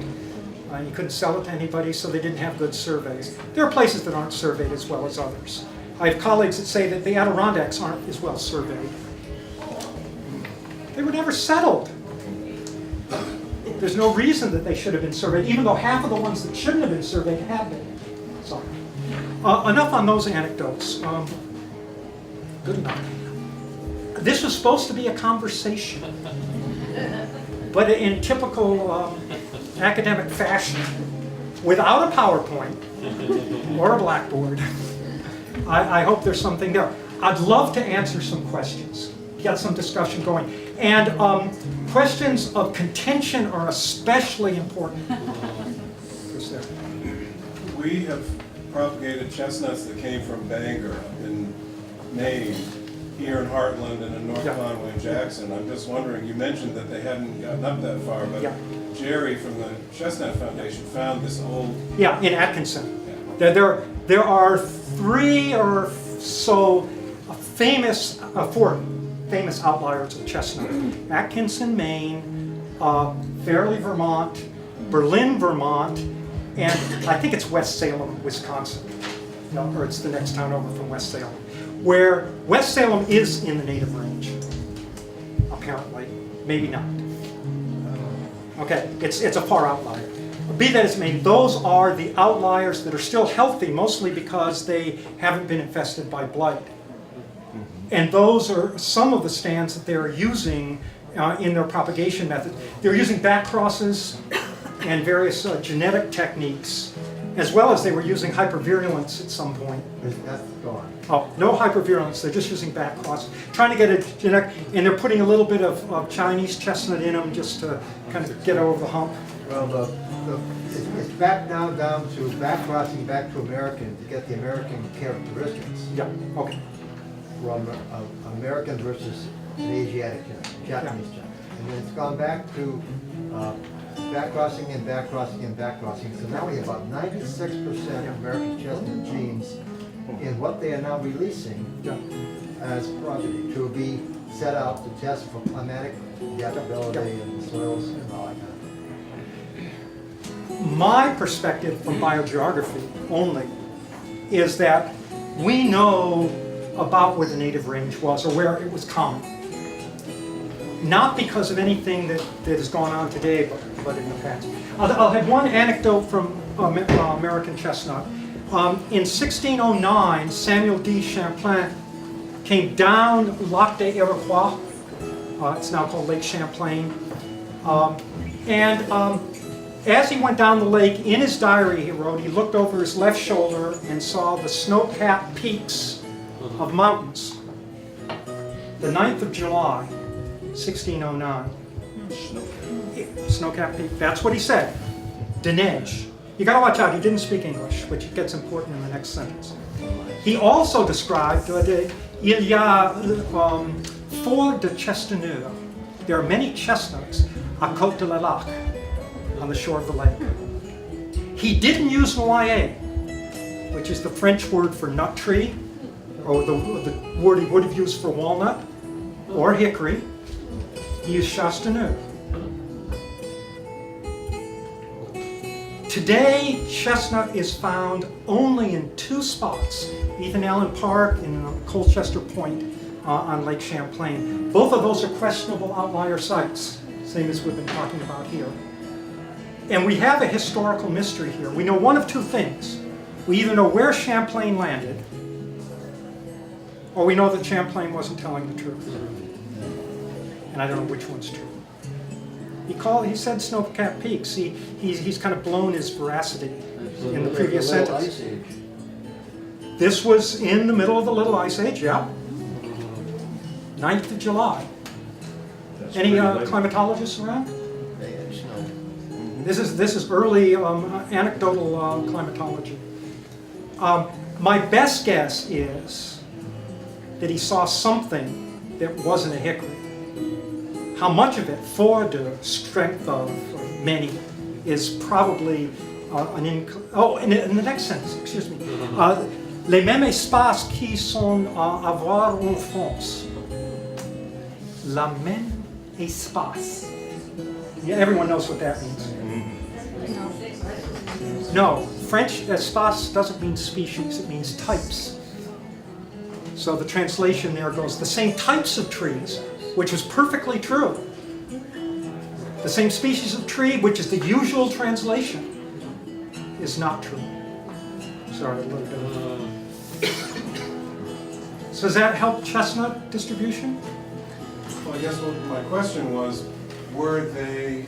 He couldn't sell it to anybody, so they didn't have good surveys. There are places that aren't surveyed as well as others. I have colleagues that say that the Adirondacks aren't as well surveyed. They were never settled. There's no reason that they should have been surveyed, even though half of the ones that shouldn't have been surveyed have been. So, enough on those anecdotes. Good enough. This was supposed to be a conversation, but in typical academic fashion, without a PowerPoint or a blackboard. I hope there's something there. I'd love to answer some questions, get some discussion going. And questions of contention are especially important. We have propagated chestnuts that came from Bangor in Maine, here in Heartland and in North Conway and Jackson. I'm just wondering, you mentioned that they hadn't gotten up that far, but Jerry from the Chestnut Foundation found this old... Yeah, in Atkinson. There are 3 or so four famous outliers of chestnut: Atkinson, Maine, Fairleigh, Vermont, Berlin, Vermont, and I think it's West Salem, Wisconsin. No, or it's the next town over from West Salem, where West Salem is in the native range, apparently. Maybe not. Okay, it's a far outlier. Be that as it may, those are the outliers that are still healthy, mostly because they haven't been infested by blight. And those are some of the stands that they're using in their propagation method. They're using back crosses and various genetic techniques, as well as they were using hypervirulence at some point. That's gone. Oh, no hypervirulence, they're just using back crosses. Trying to get a genetic, and they're putting a little bit of Chinese chestnut in them just to kind of get over the hump. Well, it's back now down to back crossing back to American to get the American characteristics Yeah, okay. from American versus an Asiatic Japanese China. And then it's gone back to back crossing and back crossing and back crossing. So now we have about 96% of American chestnut genes in what they are now releasing Yeah. as progeny to be set out to test for climatic adaptability and soils and all that kind of thing. My perspective from biogeography only is that we know about where the native range was or where it was common. Not because of anything that has gone on today, but in the past. I'll have one anecdote from American chestnut. In 1609, Samuel D. Champlain came down Lac des Iroquois. It's now called Lake Champlain. As he went down the lake, in his diary he wrote, he looked over his left shoulder and saw the snow-capped peaks of mountains. The 9th of July, 1609. Snow-capped peak, that's what he said. De neige. You gotta watch out, he didn't speak English, which gets important in the next sentence. He also described, il y a fort de chestnut. There are many chestnuts à côte de la lac, on the shore of the lake. He didn't use noyer, which is the French word for nut tree, or the word he would have used for walnut, or hickory. He used chestnut. Today, chestnut is found only in two spots, Ethan Allen Park and Colchester Point on Lake Champlain. Both of those are questionable outlier sites, same as we've been talking about here. And we have a historical mystery here. We know one of two things. We either know where Champlain landed, or we know that Champlain wasn't telling the truth. And I don't know which one's true. He said snow-capped peaks. He's kind of blown his veracity in the previous sentence. This was in the middle of the Little Ice Age, yeah. 9th of July. Any climatologists around? This is early anecdotal climatology. My best guess is that he saw something that wasn't a hickory. How much of it, for the strength of many, is probably in the next sentence, excuse me. Les mêmes espaces qui sont à voir en France. La même espace. Yeah, everyone knows what that means. No, French espace doesn't mean species, it means types. So the translation there goes, the same types of trees, which was perfectly true. The same species of tree, which is the usual translation, is not true. Sorry, a little bit. So does that help chestnut distribution? Well, I guess what my question was, were they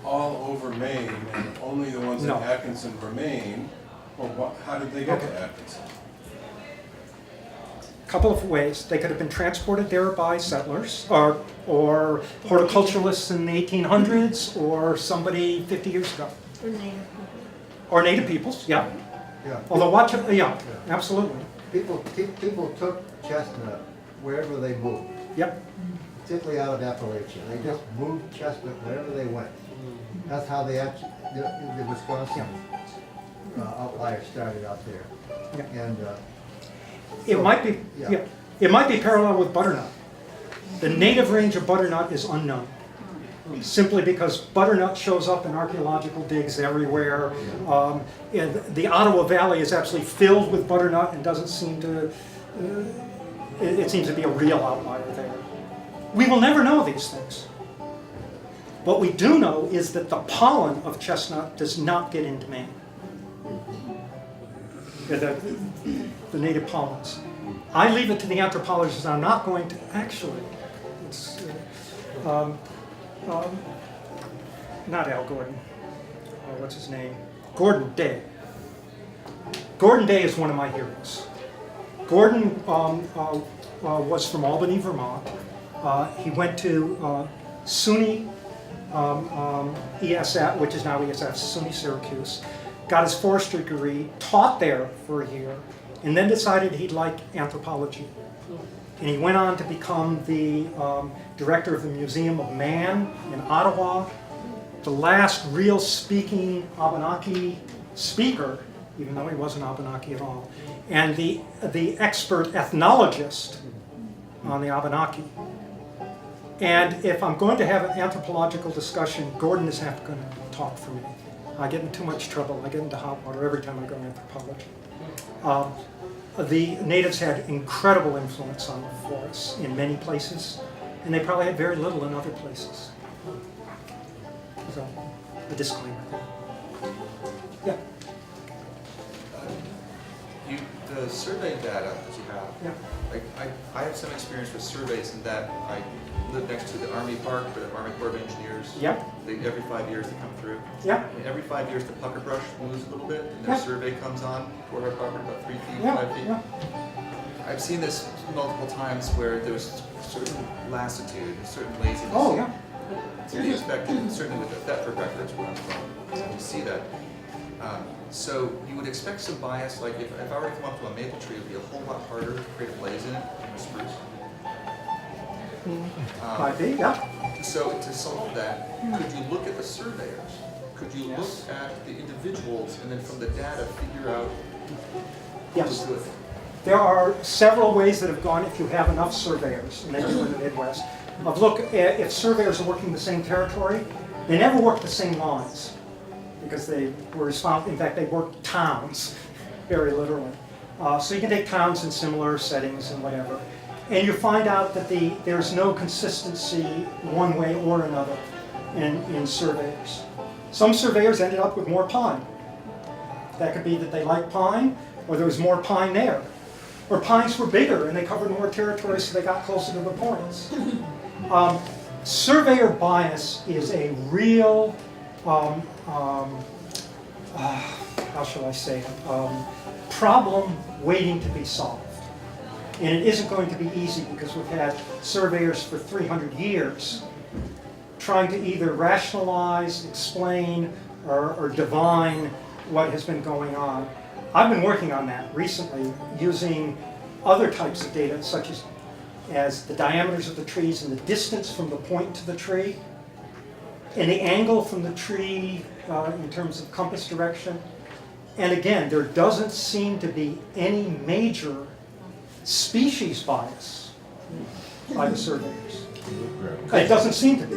all over Maine and only the ones in No. Atkinson were Maine? Or how did they get to Atkinson? Couple of ways. They could have been transported there by settlers or horticulturalists in the 1800s or somebody 50 years ago. Or native peoples, yeah. Yeah. Although absolutely. People took chestnut wherever they moved, Yep. particularly out of Appalachia. They just moved chestnut wherever they went. That's how they actually, the Wisconsin outlier started out there. Yeah. And It might be, yeah. yeah. It might be parallel with butternut. The native range of butternut is unknown, simply because butternut shows up in archaeological digs everywhere. And the Ottawa Valley is absolutely filled with butternut and doesn't seem to, it seems to be a real outlier there. We will never know these things. What we do know is that the pollen of chestnut does not get into Maine. The native pollens. I leave it to the anthropologists. I'm not going to actually. It's, not Al Gordon. What's his name? Gordon Day. Gordon Day is one of my heroes. Gordon was from Albany, Vermont. He went to SUNY ESF, which is now ESF, SUNY Syracuse. Got his forestry degree, taught there for a year, and then decided he'd like anthropology. And he went on to become the director of the Museum of Man in Ottawa, the last real speaking Abenaki speaker, even though he wasn't Abenaki at all, and the expert ethnologist on the Abenaki. And if I'm going to have an anthropological discussion, Gordon is going to talk for me. I get in too much trouble. I get into hot water every time I go to anthropology. The natives had incredible influence on the forests in many places, and they probably had very little in other places. So, a disclaimer. Yeah. The survey data that you have, Yeah. I have some experience with surveys in that I live next to the Army Park, where the Army Corps of Engineers. Yeah. Every 5 years they come through. Yeah. And every 5 years the pucker brush moves a little bit, and their Yeah. survey comes on toward our property about 3 feet, Yeah. 5 feet. Yeah. I've seen this multiple times where there's certain lassitude, certain laziness. Oh, yeah. To be expected, certainly with the Thetford records where I'm from, you see that. So you would expect some bias, like if I were to come up to a maple tree, it would be a whole lot harder to create a blaze in it than a spruce. Might be, yeah. So to solve that, could you look at the surveyors? Could you Yes. look at the individuals and then from the data figure out Yes. who's good? There are several ways that have gone, if you have enough surveyors, and they do in the Midwest, of look at if surveyors are working the same territory. They never work the same lines, because they were responsible, in fact, they worked towns, very literally. So you can take towns in similar settings and whatever. And you find out that there's no consistency one way or another in surveyors. Some surveyors ended up with more pine. That could be that they liked pine, or there was more pine there. Or pines were bigger and they covered more territory, so they got closer to the points. Surveyor bias is a real, how shall I say it, problem waiting to be solved. And it isn't going to be easy because we've had surveyors for 300 years trying to either rationalize, explain, or divine what has been going on. I've been working on that recently using other types of data such as the diameters of the trees and the distance from the point to the tree and the angle from the tree in terms of compass direction. And again, there doesn't seem to be any major species bias by the surveyors. It doesn't seem to be.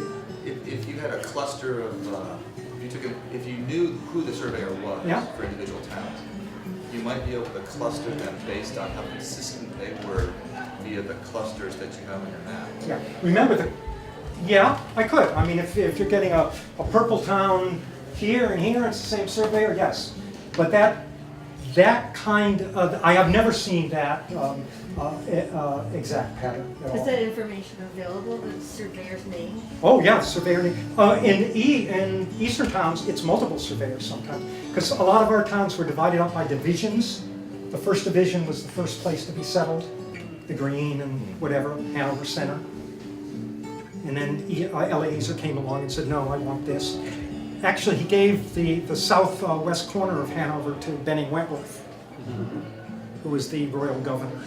If you had a cluster of, if you knew who the surveyor was Yeah. for individual towns, you might be able to cluster them based on how consistent they were via the clusters that you have on your map. Yeah, remember yeah, I could. I mean, if you're getting a purple town here and here, it's the same surveyor, yes. But that kind of, I have never seen that exact pattern at Is all. that information available, the surveyor's name? Oh yeah, surveyor name. In eastern towns, it's multiple surveyors sometimes. Because a lot of our towns were divided up by divisions. The first division was the first place to be settled. The Green and whatever, Hanover Center. And then Eliezer came along and said, no, I want this. Actually, he gave the southwest corner of Hanover to Benning Wentworth, who was the royal governor.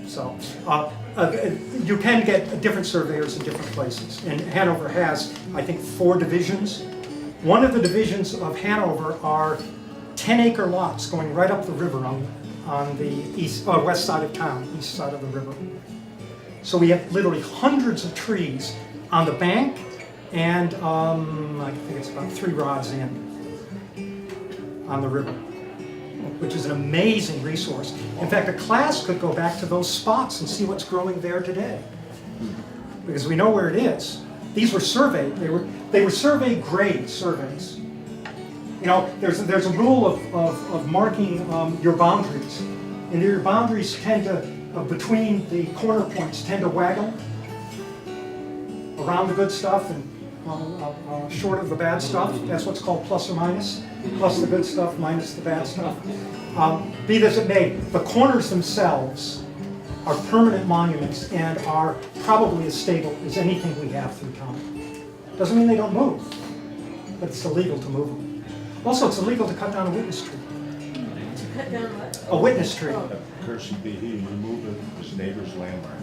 So you can get different surveyors in different places. And Hanover has, I think, 4 divisions. One of the divisions of Hanover are 10-acre lots going right up the river on the east or west side of town, east side of the river. So we have literally hundreds of trees on the bank, and I think it's about 3 rods in on the river, which is an amazing resource. In fact, a class could go back to those spots and see what's growing there today, because we know where it is. These were surveyed. They were survey grade surveys. You know, there's a rule of marking your boundaries, and your boundaries tend to between the corner points tend to waggle around the good stuff and short of the bad stuff. That's what's called plus or minus. Plus the good stuff, minus the bad stuff. Be this as it may, the corners themselves are permanent monuments and are probably as stable as anything we have through town. Doesn't mean they don't move, but it's illegal to move them. Also, it's illegal to cut down a witness tree. To cut down what? A witness tree. Cursed be he who removeth his neighbor's landmark.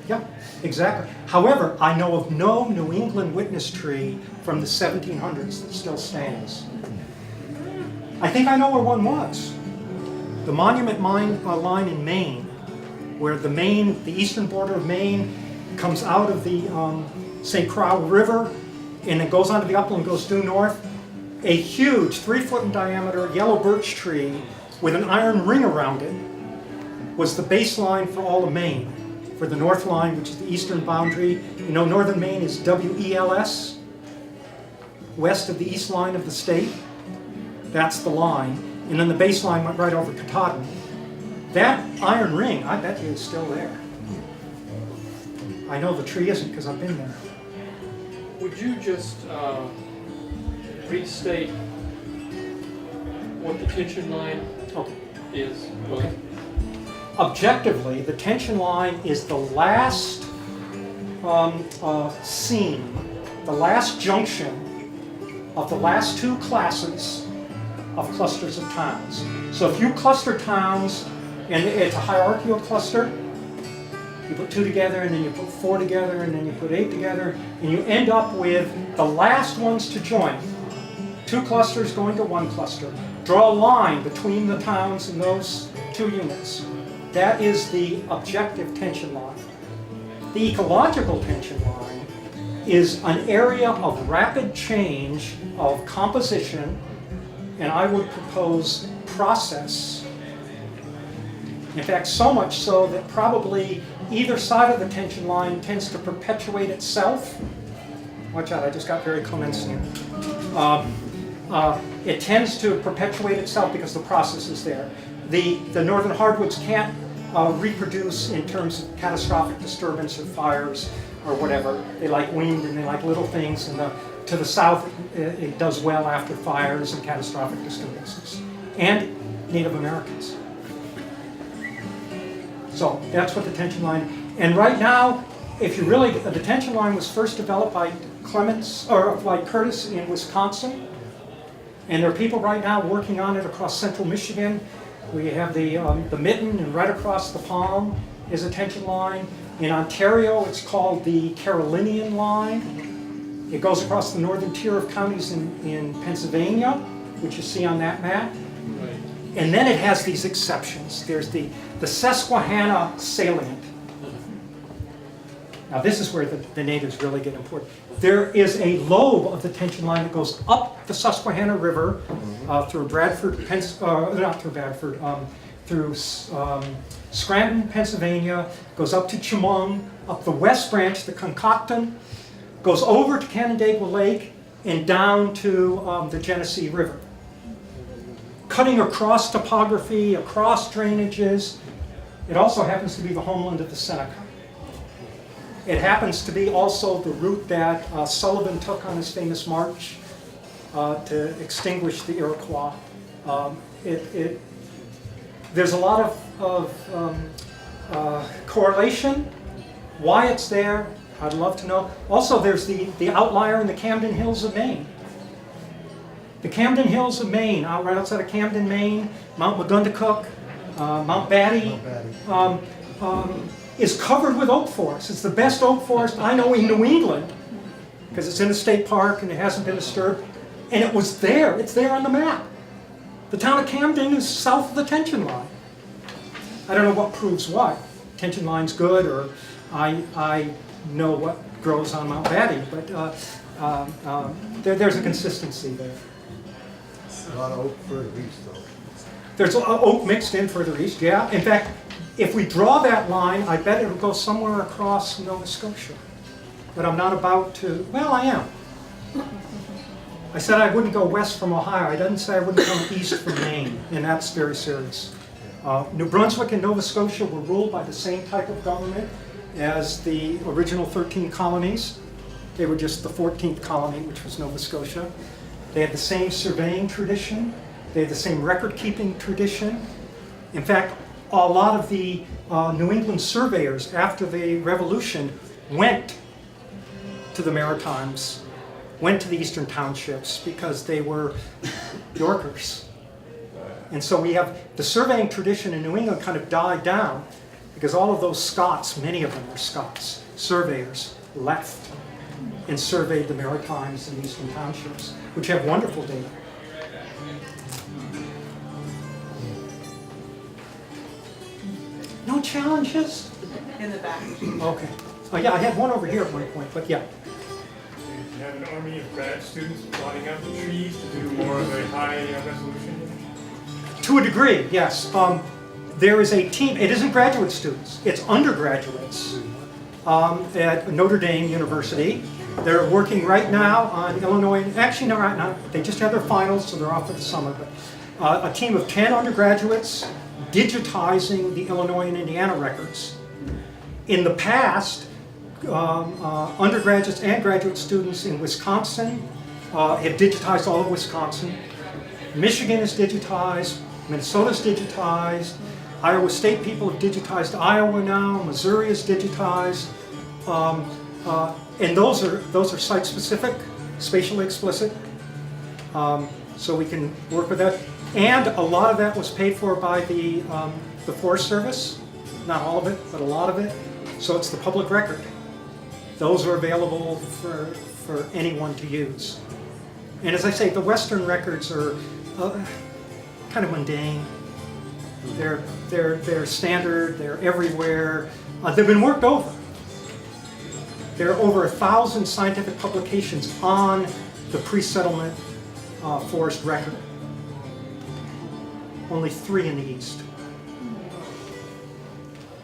Yeah, exactly. However, I know of no New England witness tree from the 1700s that still stands. I think I know where one was. The monument line in Maine, where the eastern border of Maine comes out of the St. Croix River and it goes onto the upland and goes due north. A huge 3-foot in diameter yellow birch tree with an iron ring around it was the baseline for all of Maine. For the north line, which is the eastern boundary, you know, northern Maine is WELS, west of the east line of the state. That's the line. And then the baseline went right over Katahdin. That iron ring, I bet you, is still there. I know the tree isn't because I've been there. Would you just restate what the tension line is? Okay. Objectively, the tension line is the last seam, the last junction of the last 2 classes of clusters of towns. So if you cluster towns, and it's a hierarchical cluster, you put 2 together, and then you put 4 together, and then you put 8 together, and you end up with the last ones to join. 2 clusters going to 1 cluster. Draw a line between the towns and those 2 units. That is the objective tension line. The ecological tension line is an area of rapid change of composition, and I would propose process. In fact, so much so that probably either side of the tension line tends to perpetuate itself. Watch out, I just got very Clementsian. It tends to perpetuate itself because the process is there. The northern hardwoods can't reproduce in terms of catastrophic disturbance or fires or whatever. They like wind and they like little things, and to the south it does well after fires and catastrophic disturbances. And Native Americans. So that's what the tension line, and right now, if you really, the tension line was first developed by Curtis in Wisconsin, and there are people right now working on it across central Michigan. We have the Mitten, and right across the Palm is a tension line. In Ontario, it's called the Carolinian Line. It goes across the northern tier of counties in Pennsylvania, which you see on that map. Right. And then it has these exceptions. There's the Susquehanna salient. Now this is where the natives really get important. There is a lobe of the tension line that goes up the Susquehanna River through Bradford, through Scranton, Pennsylvania, goes up to Chemung, up the West Branch, the Concocton, goes over to Canandaigua Lake, and down to the Genesee River. Cutting across topography, across drainages. It also happens to be the homeland of the Seneca. It happens to be also the route that Sullivan took on his famous march to extinguish the Iroquois. There's a lot of correlation. Why it's there, I'd love to know. Also, there's the outlier in the Camden Hills of Maine. The Camden Hills of Maine, right outside of Camden, Maine, Mount Magundacook, Mount Batty, is covered with oak forest. It's the best oak forest I know in New England, because it's in a state park and it hasn't been disturbed. And it was there. It's there on the map. The town of Camden is south of the tension line. I don't know what proves what. Tension line's good, or I know what grows on Mount Batty, but there's a consistency there. A lot of oak further east though. There's oak mixed in further east, yeah. In fact, if we draw that line, I bet it'll go somewhere across Nova Scotia. But I'm not about to, well, I am. I said I wouldn't go west from Ohio. I didn't say I wouldn't come east from Maine, and that's very serious. New Brunswick and Nova Scotia were ruled by the same type of government as the original 13 colonies. They were just the 14th colony, which was Nova Scotia. They had the same surveying tradition. They had the same record-keeping tradition. In fact, a lot of the New England surveyors after the Revolution went to the Maritimes, went to the eastern townships because they were Yorkers. And so we have the surveying tradition in New England kind of died down because all of those Scots, many of them were Scots, surveyors, left and surveyed the Maritimes and eastern townships, which have wonderful data. No challenges? In the back. Okay. Oh yeah, I had one over here at one point, but yeah. You have an army of grad students plotting out the trees to do more of a high resolution? To a degree, yes. There is a team, it isn't graduate students, it's undergraduates at Notre Dame University. They're working right now on Illinois, actually no, right now, they just had their finals, so they're off for the summer, but a team of 10 undergraduates digitizing the Illinois and Indiana records. In the past, undergraduates and graduate students in Wisconsin have digitized all of Wisconsin. Michigan is digitized, Minnesota's digitized, Iowa State people have digitized Iowa now, Missouri is digitized, and those are site-specific, spatially explicit, so we can work with that. And a lot of that was paid for by the Forest Service, not all of it, but a lot of it. So it's the public record. Those are available for anyone to use. And as I say, the Western records are kind of mundane. They're standard. They're everywhere. They've been worked over. There are over 1,000 scientific publications on the pre-settlement forest record. Only 3 in the East.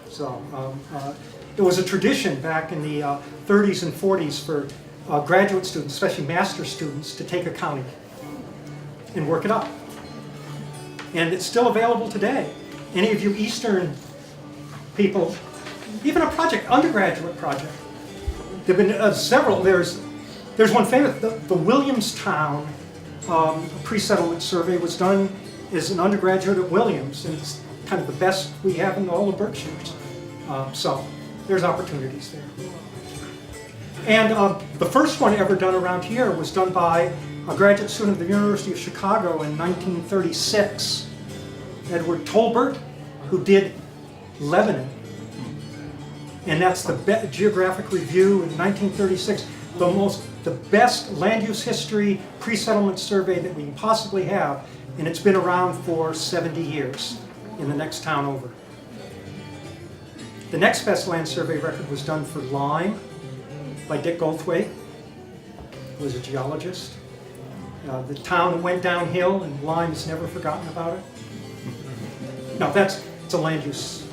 So it was a tradition back in the 30s and 40s for graduate students, especially master's students, to take accounting and work it up. And it's still available today. Any of you Eastern people, even a project, undergraduate project. There have been several. There's one famous, the Williamstown pre-settlement survey was done as an undergraduate at Williams, and it's kind of the best we have in all the Berkshires. So there's opportunities there. And the first one ever done around here was done by a graduate student at the University of Chicago in 1936, Edward Tolbert, who did Lebanon. And that's the Geographic Review in 1936, the best land use history pre-settlement survey that we can possibly have, and it's been around for 70 years in the next town over. The next best land survey record was done for Lyme by Dick Goldthwaite, who was a geologist. The town went downhill, and Lyme has never forgotten about it. No, it's a land use.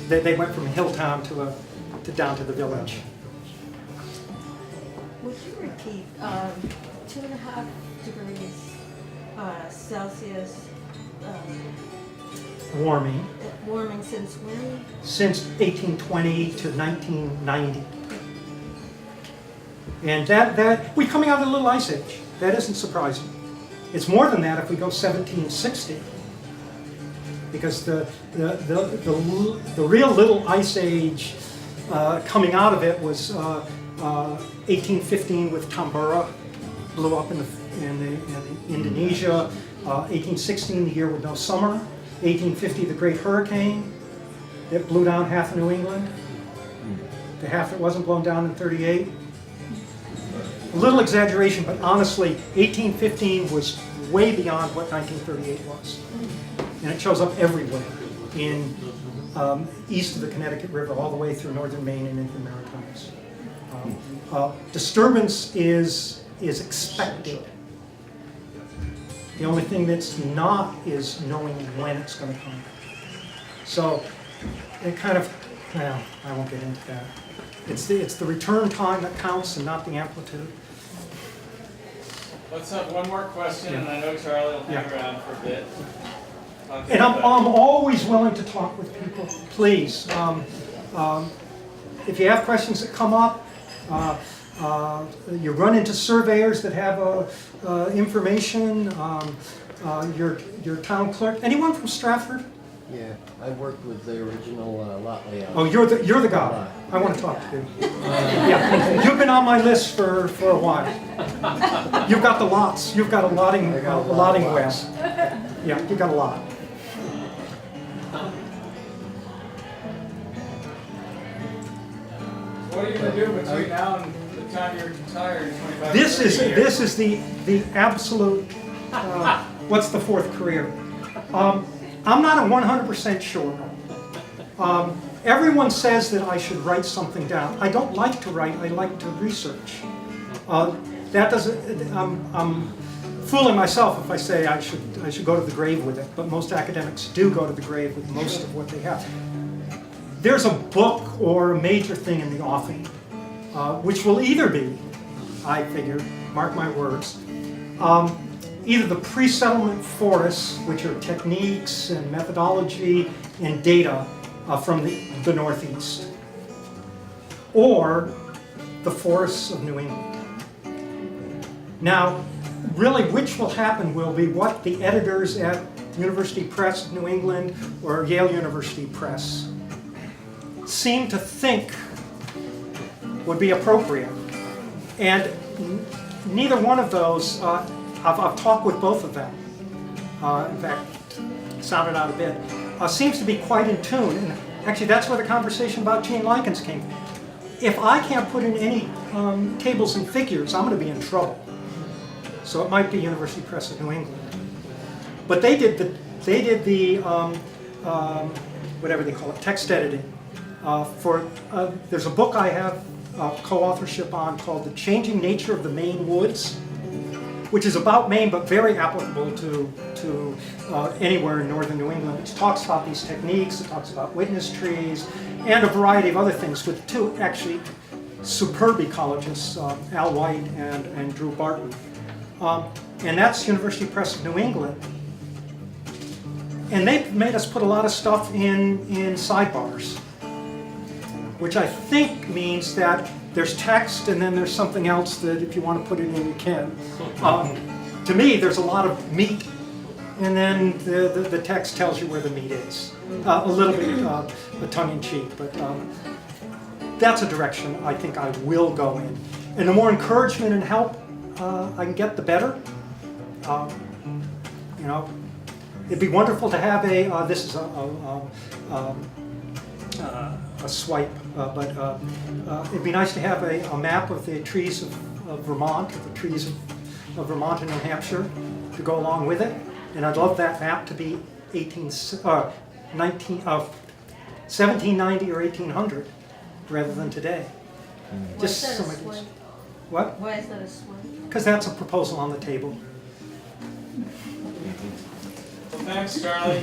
They went from a hill town to down to the village. Would you repeat 2.5 degrees Celsius Warming warming since when? since 1820 to 1990. And that we're coming out of the Little Ice Age. That isn't surprising. It's more than that if we go 1760. Because the real Little Ice Age coming out of it was 1815 with Tambora, blew up in Indonesia. 1816, the year with no summer. 1850, the Great Hurricane that blew down half of New England. The half that wasn't blown down in 38. A little exaggeration, but honestly, 1815 was way beyond what 1938 was. And it shows up everywhere. in east of the Connecticut River, all the way through northern Maine and into the Maritimes. Disturbance is expected. The only thing that's not is knowing when it's going to come. So it kind of, well, I won't get into that. It's the return time that counts and not the amplitude. Let's have one more question, and I know Charlie will hang around for a bit. And I'm always willing to talk with people, please. If you have questions that come up, you run into surveyors that have information, your town clerk. Anyone from Stratford? Yeah, I worked with the original lot layout. Oh, you're the guy. I want to talk to you. Yeah, you've been on my list for a while. You've got the lots. You've got a lotting web. Yeah, you got a lot. What are you going to do between now and the time you're retired in 25 This years? is the absolute. What's the fourth career? I'm not 100% sure. Everyone says that I should write something down. I don't like to write. I like to research. That doesn't. I'm fooling myself if I say I should go to the grave with it. But most academics do go to the grave with most of what they have. There's a book or a major thing in the offing, which will either be, I figure, mark my words, either the pre-settlement forests, which are techniques and methodology and data from the Northeast, or the forests of New England. Now, really, which will happen will be what the editors at University Press of New England or Yale University Press seem to think would be appropriate. And neither one of those, I've talked with both of them. In fact, sounded out a bit. Seems to be quite in tune. And actually, that's where the conversation about gene lichens came from. If I can't put in any tables and figures, I'm going to be in trouble. So it might be University Press of New England. But they did the whatever they call it, text editing. There's a book I have co-authorship on called The Changing Nature of the Maine Woods, which is about Maine but very applicable to anywhere in northern New England. It talks about these techniques, it talks about witness trees, and a variety of other things with two actually superb ecologists, Al White and Drew Barton. And that's University Press of New England. And they made us put a lot of stuff in sidebars, which I think means that there's text and then there's something else that if you want to put it in, you can. To me, there's a lot of meat, and then the text tells you where the meat is. A little bit tongue-in-cheek, but that's a direction I think I will go in. And the more encouragement and help I can get, the better. You know, it'd be wonderful to have this is a swipe, but it'd be nice to have a map of the trees of Vermont, of the trees of Vermont and New Hampshire to go along with it. And I'd love that map to be 1790 or 1800 rather than today. Just some ideas. What? Why is that a swipe? Because that's a proposal on the table. Well, thanks, Charlie.